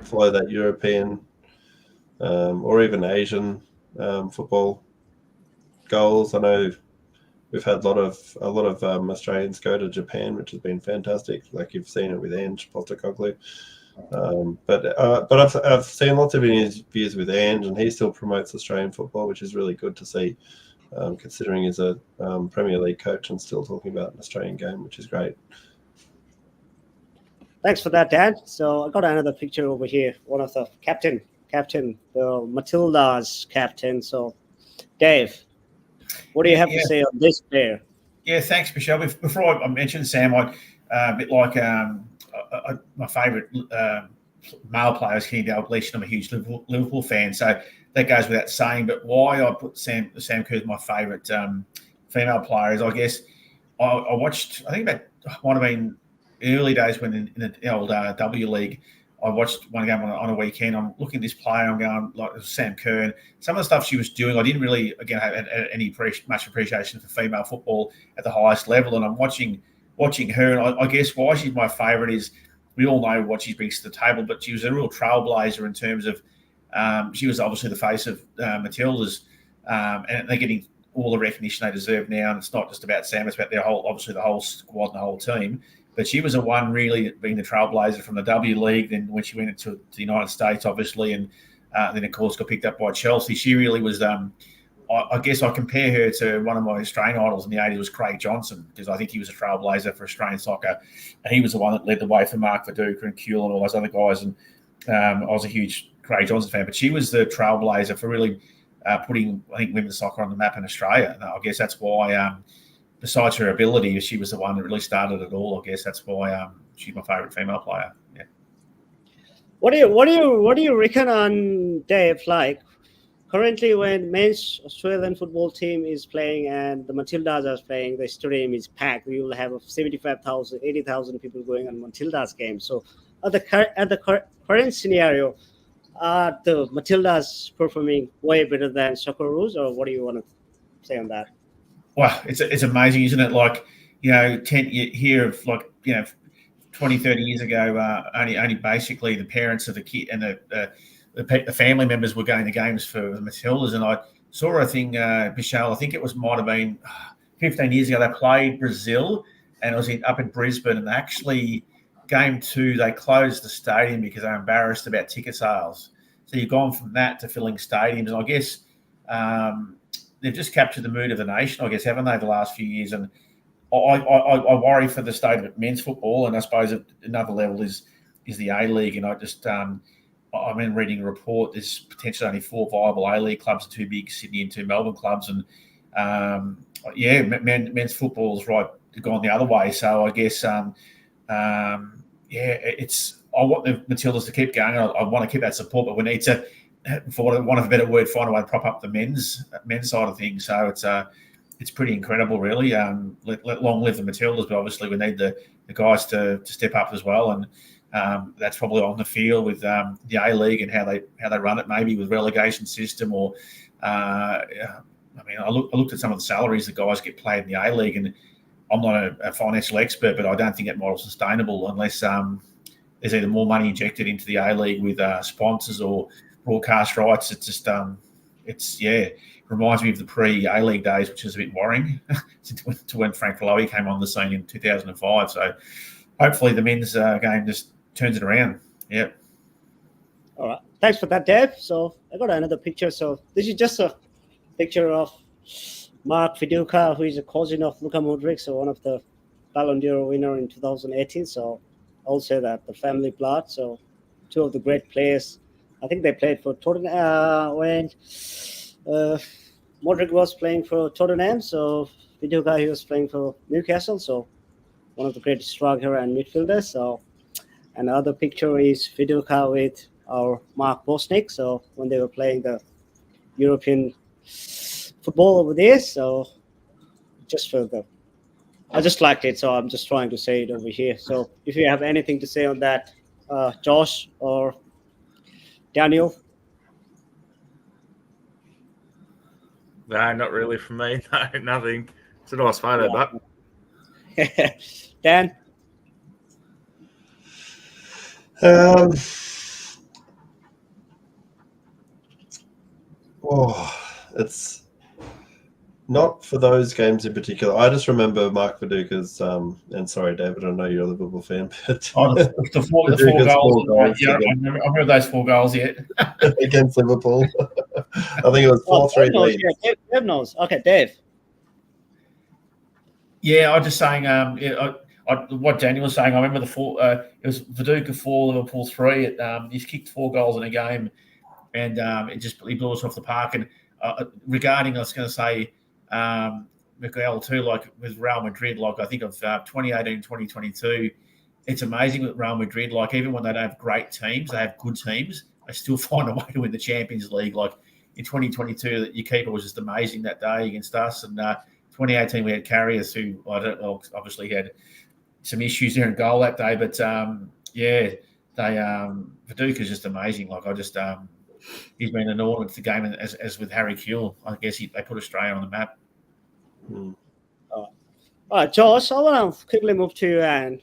follow that European or even Asian football goals. I know we've had a lot of Australians go to Japan, which has been fantastic. Like you've seen it with Ange Postecoglou. But I've seen lots of interviews with Ange, and he still promotes Australian football, which is really good to see, considering he's a Premier League coach and still talking about an Australian game, which is great. Thanks for that, Dan. So I got another picture over here. One of the captain, the Matilda's captain. So Dave, what do you have to say on this player? Yeah, thanks, Bishal. Before I mentioned Sam, a bit like my favourite male player is Kenny Dalglish. I'm a huge Liverpool fan, so that goes without saying. But why I put Sam Kerr as my favourite female player is, I guess, I watched. I think that might have been early days when in the old W League. I watched one game on a weekend. I'm looking at this player. I'm going like Sam Kerr. And some of the stuff she was doing, I didn't really have any much appreciation for female football at the highest level. And I'm watching her. And I guess why she's my favourite is we all know what she brings to the table, but she was a real trailblazer in terms of she was obviously the face of Matilda's, and they're getting all the recognition they deserve now. And it's not just about Sam; it's about the whole squad and the whole team. But she was the one really being the trailblazer from the W League. Then when she went into the United States, obviously, and then of course got picked up by Chelsea. She really was. I guess I compare her to one of my Australian idols in the 80s was Craig Johnson, because I think he was a trailblazer for Australian soccer. And he was the one that led the way for Mark Viduka and Kuehl and all those other guys. And I was a huge Craig Johnson fan, but she was the trailblazer for really putting, I think, women's soccer on the map in Australia. And I guess that's why, besides her ability, she was the one that really started it all. I guess that's why she's my favourite female player. Yeah. What do you reckon on Dave? Like, currently, when men's Australian football team is playing and the Matildas are playing, the stadium is packed. We will have 75,000, 80,000 people going on Matildas game. So, at the current scenario, are the Matildas performing way better than Socceroos, or what do you want to say on that? Wow, it's amazing, isn't it? Like, 10 you hear of 20, 30 years ago, only basically the parents of the kid and the family members were going to games for the Matildas. And I saw a thing, Bishal, I think it might have been 15 years ago, they played Brazil, and it was up in Brisbane, and actually game 2, they closed the stadium because they were embarrassed about ticket sales. So you've gone from that to filling stadiums. And I guess they've just captured the mood of the nation, I guess, haven't they, the last few years? And I worry for the state of men's football, and I suppose at another level is the A-League. And I just I'm reading a report. There's potentially only 4 viable A-League clubs, 2 big Sydney and 2 Melbourne clubs, and men's football is right gone the other way. So I guess it's I want the Matildas to keep going. I want to keep that support, but we need to, for want of a better word, find a way to prop up the men's side of things. So it's pretty incredible, really. Long live the Matildas, but obviously we need the guys to step up as well, and that's probably on the field with the A-League and how they run it, maybe with relegation system or. I looked at some of the salaries the guys get paid in the A-League, and I'm not a financial expert, but I don't think that model's sustainable unless there's either more money injected into the A-League with sponsors or broadcast rights. It's just reminds me of the pre-A-League days, which is a bit worrying to when Frank Lowy came on the scene in 2005. So hopefully the men's game just turns it around. Yeah. All right. Thanks for that, Dave. So I got another picture. So this is just a picture of Mark Viduka, who is a cousin of Luka Modric, so one of the Ballon d'Or winner in 2018. So I'll say that the family blood. So 2 of the great players. I think they played for Tottenham when Modric was playing for Tottenham. So Viduka, he was playing for Newcastle. So one of the greatest striker and midfielders. So another picture is Viduka with our Mark Bosnick. So when they were playing the European football over there, so just for I just liked it, so I'm just trying to say it over here. So if you have anything to say on that, Josh or Daniel? No, not really from me. No, nothing. It's a nice photo, but Dan? It's not for those games in particular. I just remember Mark Viduka's, and sorry, David, I know you're a Liverpool fan, but the 4 goals. Yeah, I remember those 4 goals, yeah. against Liverpool. I think it was 4-3 lead. Yeah, Dave knows. Okay, Dave. Yeah, I'm just saying. What Daniel was saying. I remember it was Viduka 4, Liverpool 3. He's kicked 4 goals in a game, and he blew us off the park. And regarding, I was going to say, Miguel too, like with Real Madrid, like I think of 2018, 2022. It's amazing with Real Madrid. Like even when they don't have great teams, they have good teams. They still find a way to win the Champions League. Like in 2022, your keeper was just amazing that day against us. And 2018, we had Carriers who obviously had some issues there in goal that day. But Viduka's just amazing. Like I just he's been an ornament to the game, as with Harry Kuehl. I guess they put Australia on the map. All right, Josh, I want to quickly move to you. And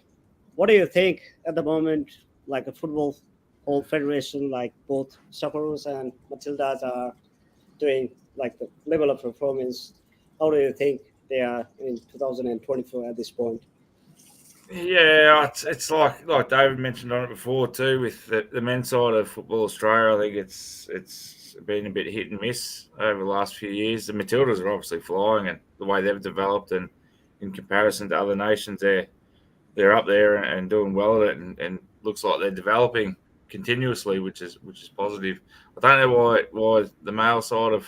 what do you think at the moment, like a football whole federation, like both Socceroos and Matildas are doing, like the level of performance? How do you think they are in 2024 at this point? Yeah, it's like David mentioned on it before too. With the men's side of Football Australia, I think it's been a bit hit and miss over the last few years. The Matildas are obviously flying, and the way they've developed, and in comparison to other nations, they're up there and doing well at it, and looks like they're developing continuously, which is positive. I don't know why the male side of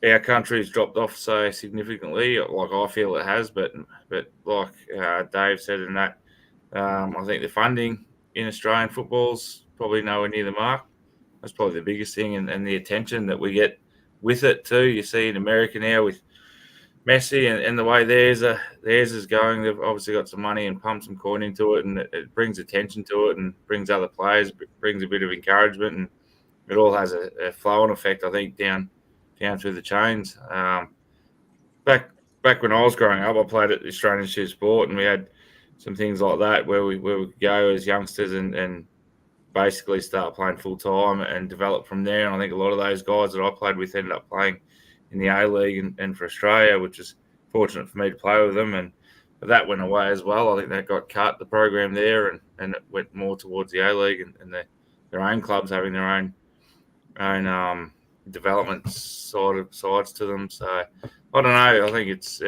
our country's dropped off so significantly, like I feel it has. But like Dave said in that, I think the funding in Australian football's probably nowhere near the mark. That's probably the biggest thing, and the attention that we get with it too. You see in America now with Messi and the way theirs is going. They've obviously got some money and pumped some coin into it, and it brings attention to it and brings other players, brings a bit of encouragement, and it all has a flow-on effect, I think, down through the chains. Back when I was growing up, I played at the Australian Institute of Sport, and we had some things like that where we could go as youngsters and basically start playing full time and develop from there. And I think a lot of those guys that I played with ended up playing in the A League and for Australia, which is fortunate for me to play with them. But that went away as well. I think that got cut, the program there, and it went more towards the A League and their own clubs having their own development sort of sides to them. So I don't know. I think it's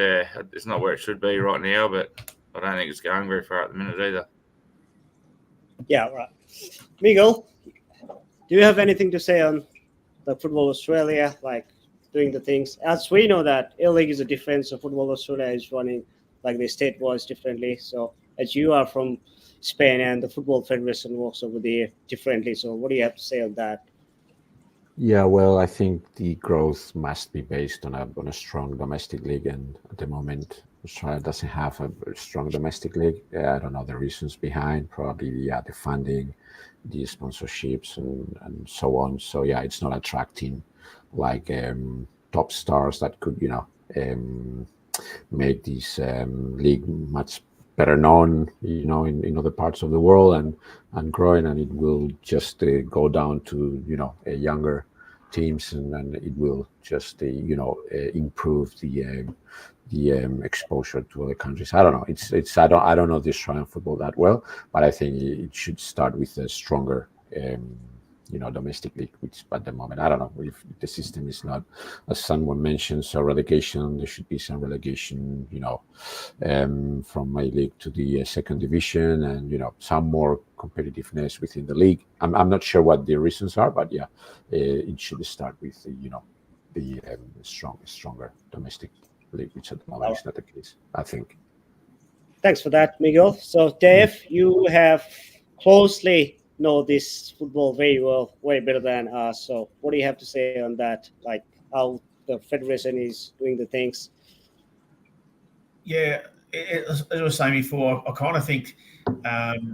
not where it should be right now, but I don't think it's going very far at the minute either. Yeah, right. Miguel, do you have anything to say on the Football Australia, like doing the things? As we know that A League is a different, so Football Australia is running like the state was differently. So as you are from Spain and the Football Federation works over there differently. So what do you have to say on that? Yeah, well, I think the growth must be based on a strong domestic league, and at the moment, Australia doesn't have a strong domestic league. I don't know the reasons behind. Probably, the funding, the sponsorships, and so on. So yeah, it's not attracting like top stars that could make this league much better known, in other parts of the world and growing, and it will just go down to younger teams, and it will just improve the exposure to other countries. I don't know. I don't know the Australian football that well, but I think it should start with a stronger domestic league, which at the moment, I don't know if the system is not, as someone mentioned, so relegation, there should be some relegation, from my league to the second division, and, some more competitiveness within the league. I'm not sure what the reasons are, but yeah, it should start with, the stronger domestic league, which at the moment is not the case, I think. Thanks for that, Miguel. So Dave, you have closely know this football very well, way better than us. So what do you have to say on that? Like how the federation is doing the things? Yeah, as I was saying before, I kind of think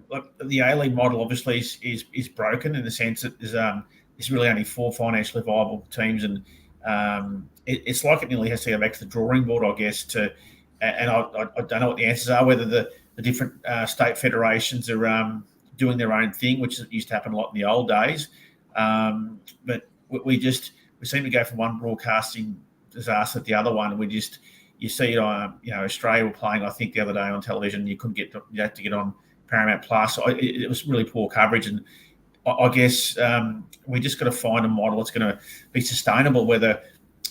like the A League model obviously is broken in the sense that there's really only 4 financially viable teams, and it's like it nearly has to go back to the drawing board, I guess. And I don't know what the answers are, whether the different state federations are doing their own thing, which used to happen a lot in the old days. But we seem to go from one broadcasting disaster to the other one. You see it on, Australia were playing, I think, the other day on television. You had to get on Paramount Plus. So it was really poor coverage. And I guess we just got to find a model that's going to be sustainable, whether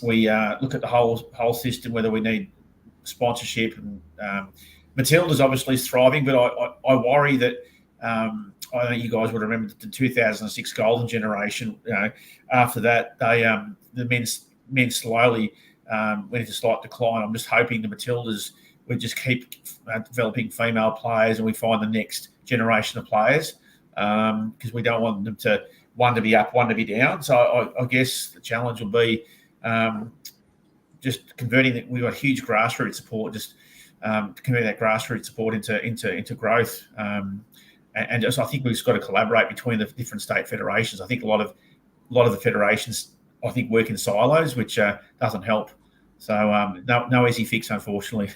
we look at the whole system, whether we need sponsorship. And Matilda's obviously is thriving, but I worry that I know you guys would remember the 2006 golden generation. After that, the men slowly went into slight decline. I'm just hoping the Matildas would just keep developing female players, and we find the next generation of players, because we don't want them to one to be up, one to be down. So I guess the challenge will be just converting that. We've got huge grassroots support, just converting that grassroots support into growth. And just, I think we've just got to collaborate between the different state federations. I think a lot of the federations, I think, work in silos, which doesn't help. So no easy fix, unfortunately.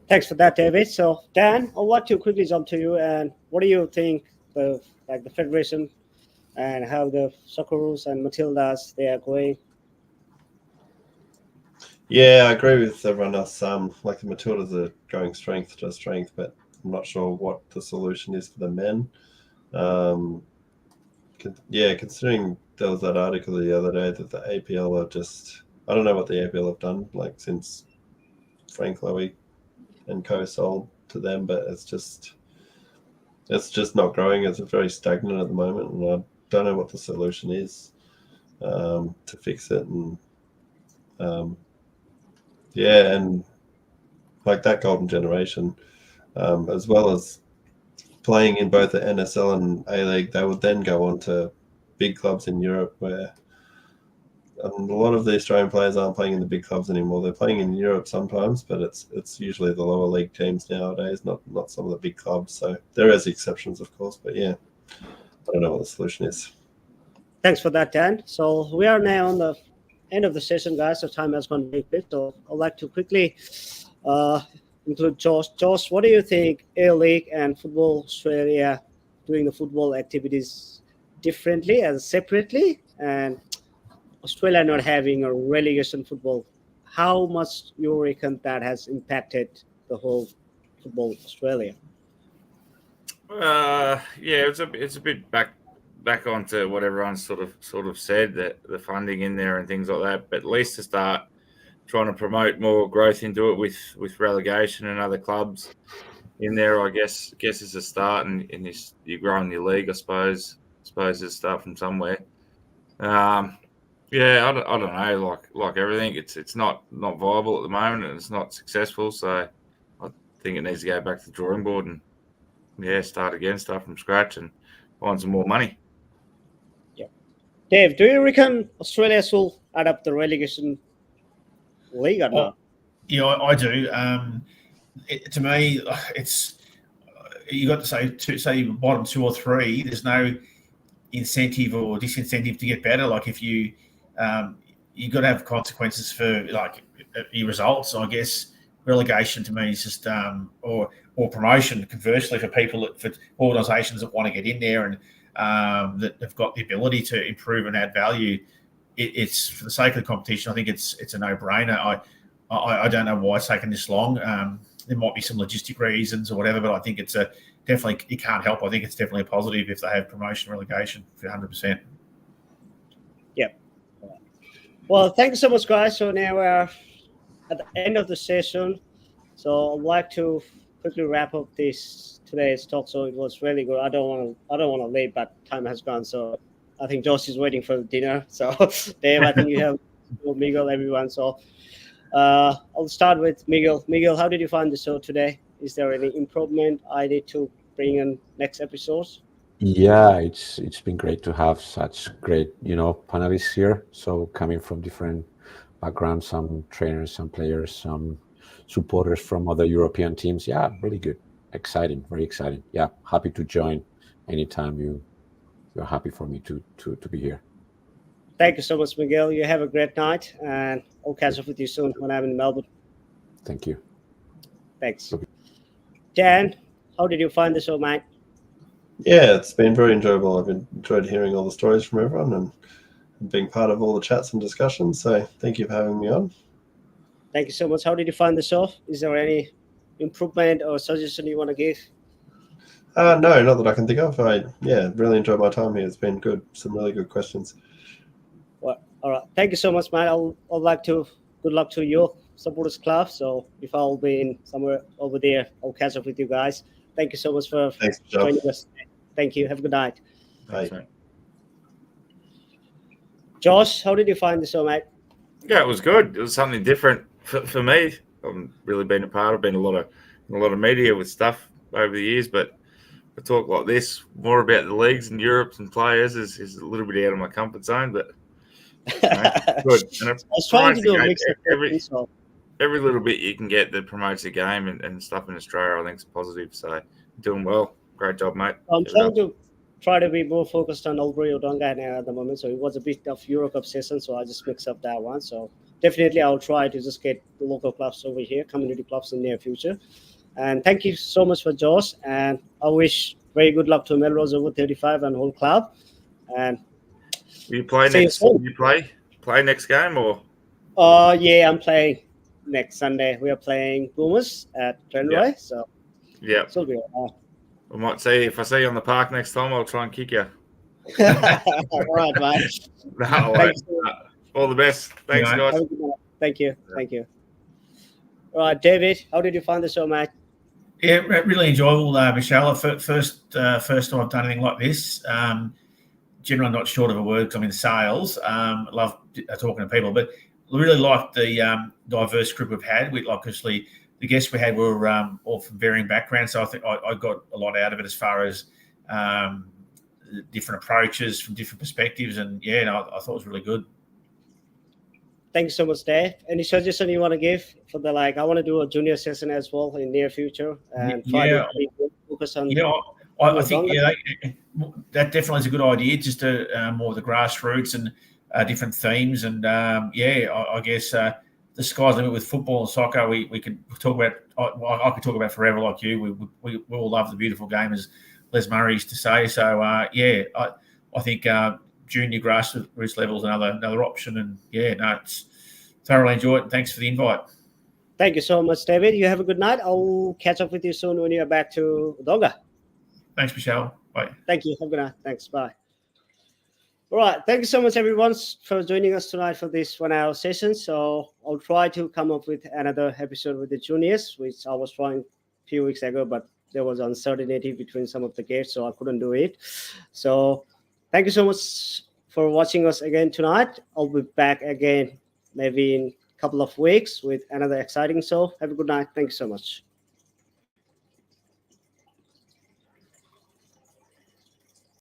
Thanks for that, David. So Dan, I want to quickly jump to you. And what do you think the federation and how the Socceroos and Matildas they are going? Yeah, I agree with everyone else. Like the Matildas are going strength to strength, but I'm not sure what the solution is for the men. Considering there was that article the other day that the APL are just, I don't know what the APL have done like since Frank Lowy and co sold to them, but it's just not growing. It's very stagnant at the moment, and I don't know what the solution is to fix it. And and like that golden generation, as well as playing in both the NSL and A League, they would then go on to big clubs in Europe where a lot of the Australian players aren't playing in the big clubs anymore. They're playing in Europe sometimes, but it's usually the lower league teams nowadays, not some of the big clubs. So there is exceptions, of course, but yeah, I don't know what the solution is. Thanks for that, Dan. So we are now on the end of the session, guys. So time has gone very quick. So I'd like to quickly include Josh. Josh, what do you think A League and Football Australia doing the football activities differently and separately, and Australia not having a relegation football? How much you reckon that has impacted the whole football Australia? It's a bit back onto what everyone sort of said, that the funding in there and things like that. But at least to start trying to promote more growth into it with relegation and other clubs in there, I guess is a start, and you're growing your league, I suppose it's start from somewhere. I don't know. Like everything, it's not viable at the moment, and it's not successful. So I think it needs to go back to the drawing board and start again, start from scratch, and find some more money. Yeah, Dave, do you reckon Australia will adapt the relegation league or not? Yeah, I do. To me, it's you got to say bottom 2 or 3. There's no incentive or disincentive to get better. Like if you got to have consequences for like your results. I guess relegation to me is just or promotion. Conversely, for organisations that want to get in there and that have got the ability to improve and add value, it's for the sake of the competition. I think it's a no-brainer. I don't know why it's taken this long. There might be some logistic reasons or whatever, but I think it's definitely, you can't help. I think it's definitely a positive if they have promotion relegation for 100%. Yep. Well, thank you so much, guys. So now we're at the end of the session. So I'd like to quickly wrap up today's talk. So it was really good. I don't want to leave, but time has gone. So I think Josh is waiting for the dinner. So Dave, I think you have Miguel, everyone. So I'll start with Miguel. Miguel, how did you find the show today? Is there any improvement I need to bring in next episodes? Yeah, it's been great to have such great, panelists here. So coming from different backgrounds, some trainers, some players, some supporters from other European teams. Yeah, really good. Exciting, very exciting. Yeah, happy to join anytime you're happy for me to be here. Thank you so much, Miguel. You have a great night, and I'll catch up with you soon when I'm in Melbourne. Thank you. Thanks. Okay. Dan, how did you find the show, mate? Yeah, it's been very enjoyable. I've enjoyed hearing all the stories from everyone and being part of all the chats and discussions. So thank you for having me on. Thank you so much. How did you find the show? Is there any improvement or suggestion you want to give? No, not that I can think of. I really enjoyed my time here. It's been good. Some really good questions. Well, all right. Thank you so much, man. I'd like to good luck to your supporters club. So if I'll be in somewhere over there, I'll catch up with you guys. Thank you so much for Thanks, joining us. Thank you. Have a good night. Bye. Josh, how did you find the show, mate? Yeah, it was good. It was something different for me. I've really been a part of. Been a lot of media with stuff over the years, but a talk like this, more about the leagues and Europe and players, is a little bit out of my comfort zone. But good. And I was trying to do a mix of every little bit you can get that promotes the game and stuff in Australia, I think is positive. So doing well. Great job, mate. I'm trying to be more focused on Albury Wodonga now at the moment. So it was a bit of Euro Cup session, so I just mixed up that one. So definitely I'll try to just get the local clubs over here, community clubs in the near future. And thank you so much for Josh. And I wish very good luck to Melrose over 35 and whole club. And will you play next? Will you play next game or? Yeah, I'm playing next Sunday. We are playing Boomers at Trenroy, so Yeah. it'll be alright. I might say if I see you on the park next time, I'll try and kick you. All right, mate. No, I Thank won't. you so much. All the best. Thanks, Yeah. guys. Have a good night. Thank you. Thank you. All right, David, how did you find the show, mate? Yeah, really enjoyable, Bishal. First time I've done anything like this. Generally, not short of a word because I'm in sales. Love talking to people, but really liked the diverse group we've had. We obviously the guests we had were all from varying backgrounds, so I think I got a lot out of it as far as different approaches from different perspectives, and yeah, no, I thought it was really good. Thank you so much, Dave. Any suggestion you want to give for the I want to do a junior session as well in near future and try to focus on. Yeah, I think that definitely is a good idea. Just more of the grassroots and different themes, and I guess the sky's the limit with football and soccer. We can talk about. I could talk about forever, like you. We all love the beautiful game, as Les Murray used to say. So I think junior grassroots level is another option, and it's thoroughly enjoyed it. Thanks for the invite. Thank you so much, David. You have a good night. I'll catch up with you soon when you're back to Wodonga. Thanks, Bishal. Bye. Thank you. Have a good night. Thanks. Bye. All right. Thank you so much, everyone, for joining us tonight for this 1 hour session. So I'll try to come up with another episode with the juniors, which I was trying a few weeks ago, but there was uncertainty between some of the gates, so I couldn't do it. So thank you so much for watching us again tonight. I'll be back again maybe in a couple of weeks with another exciting show. Have a good night. Thank you so much.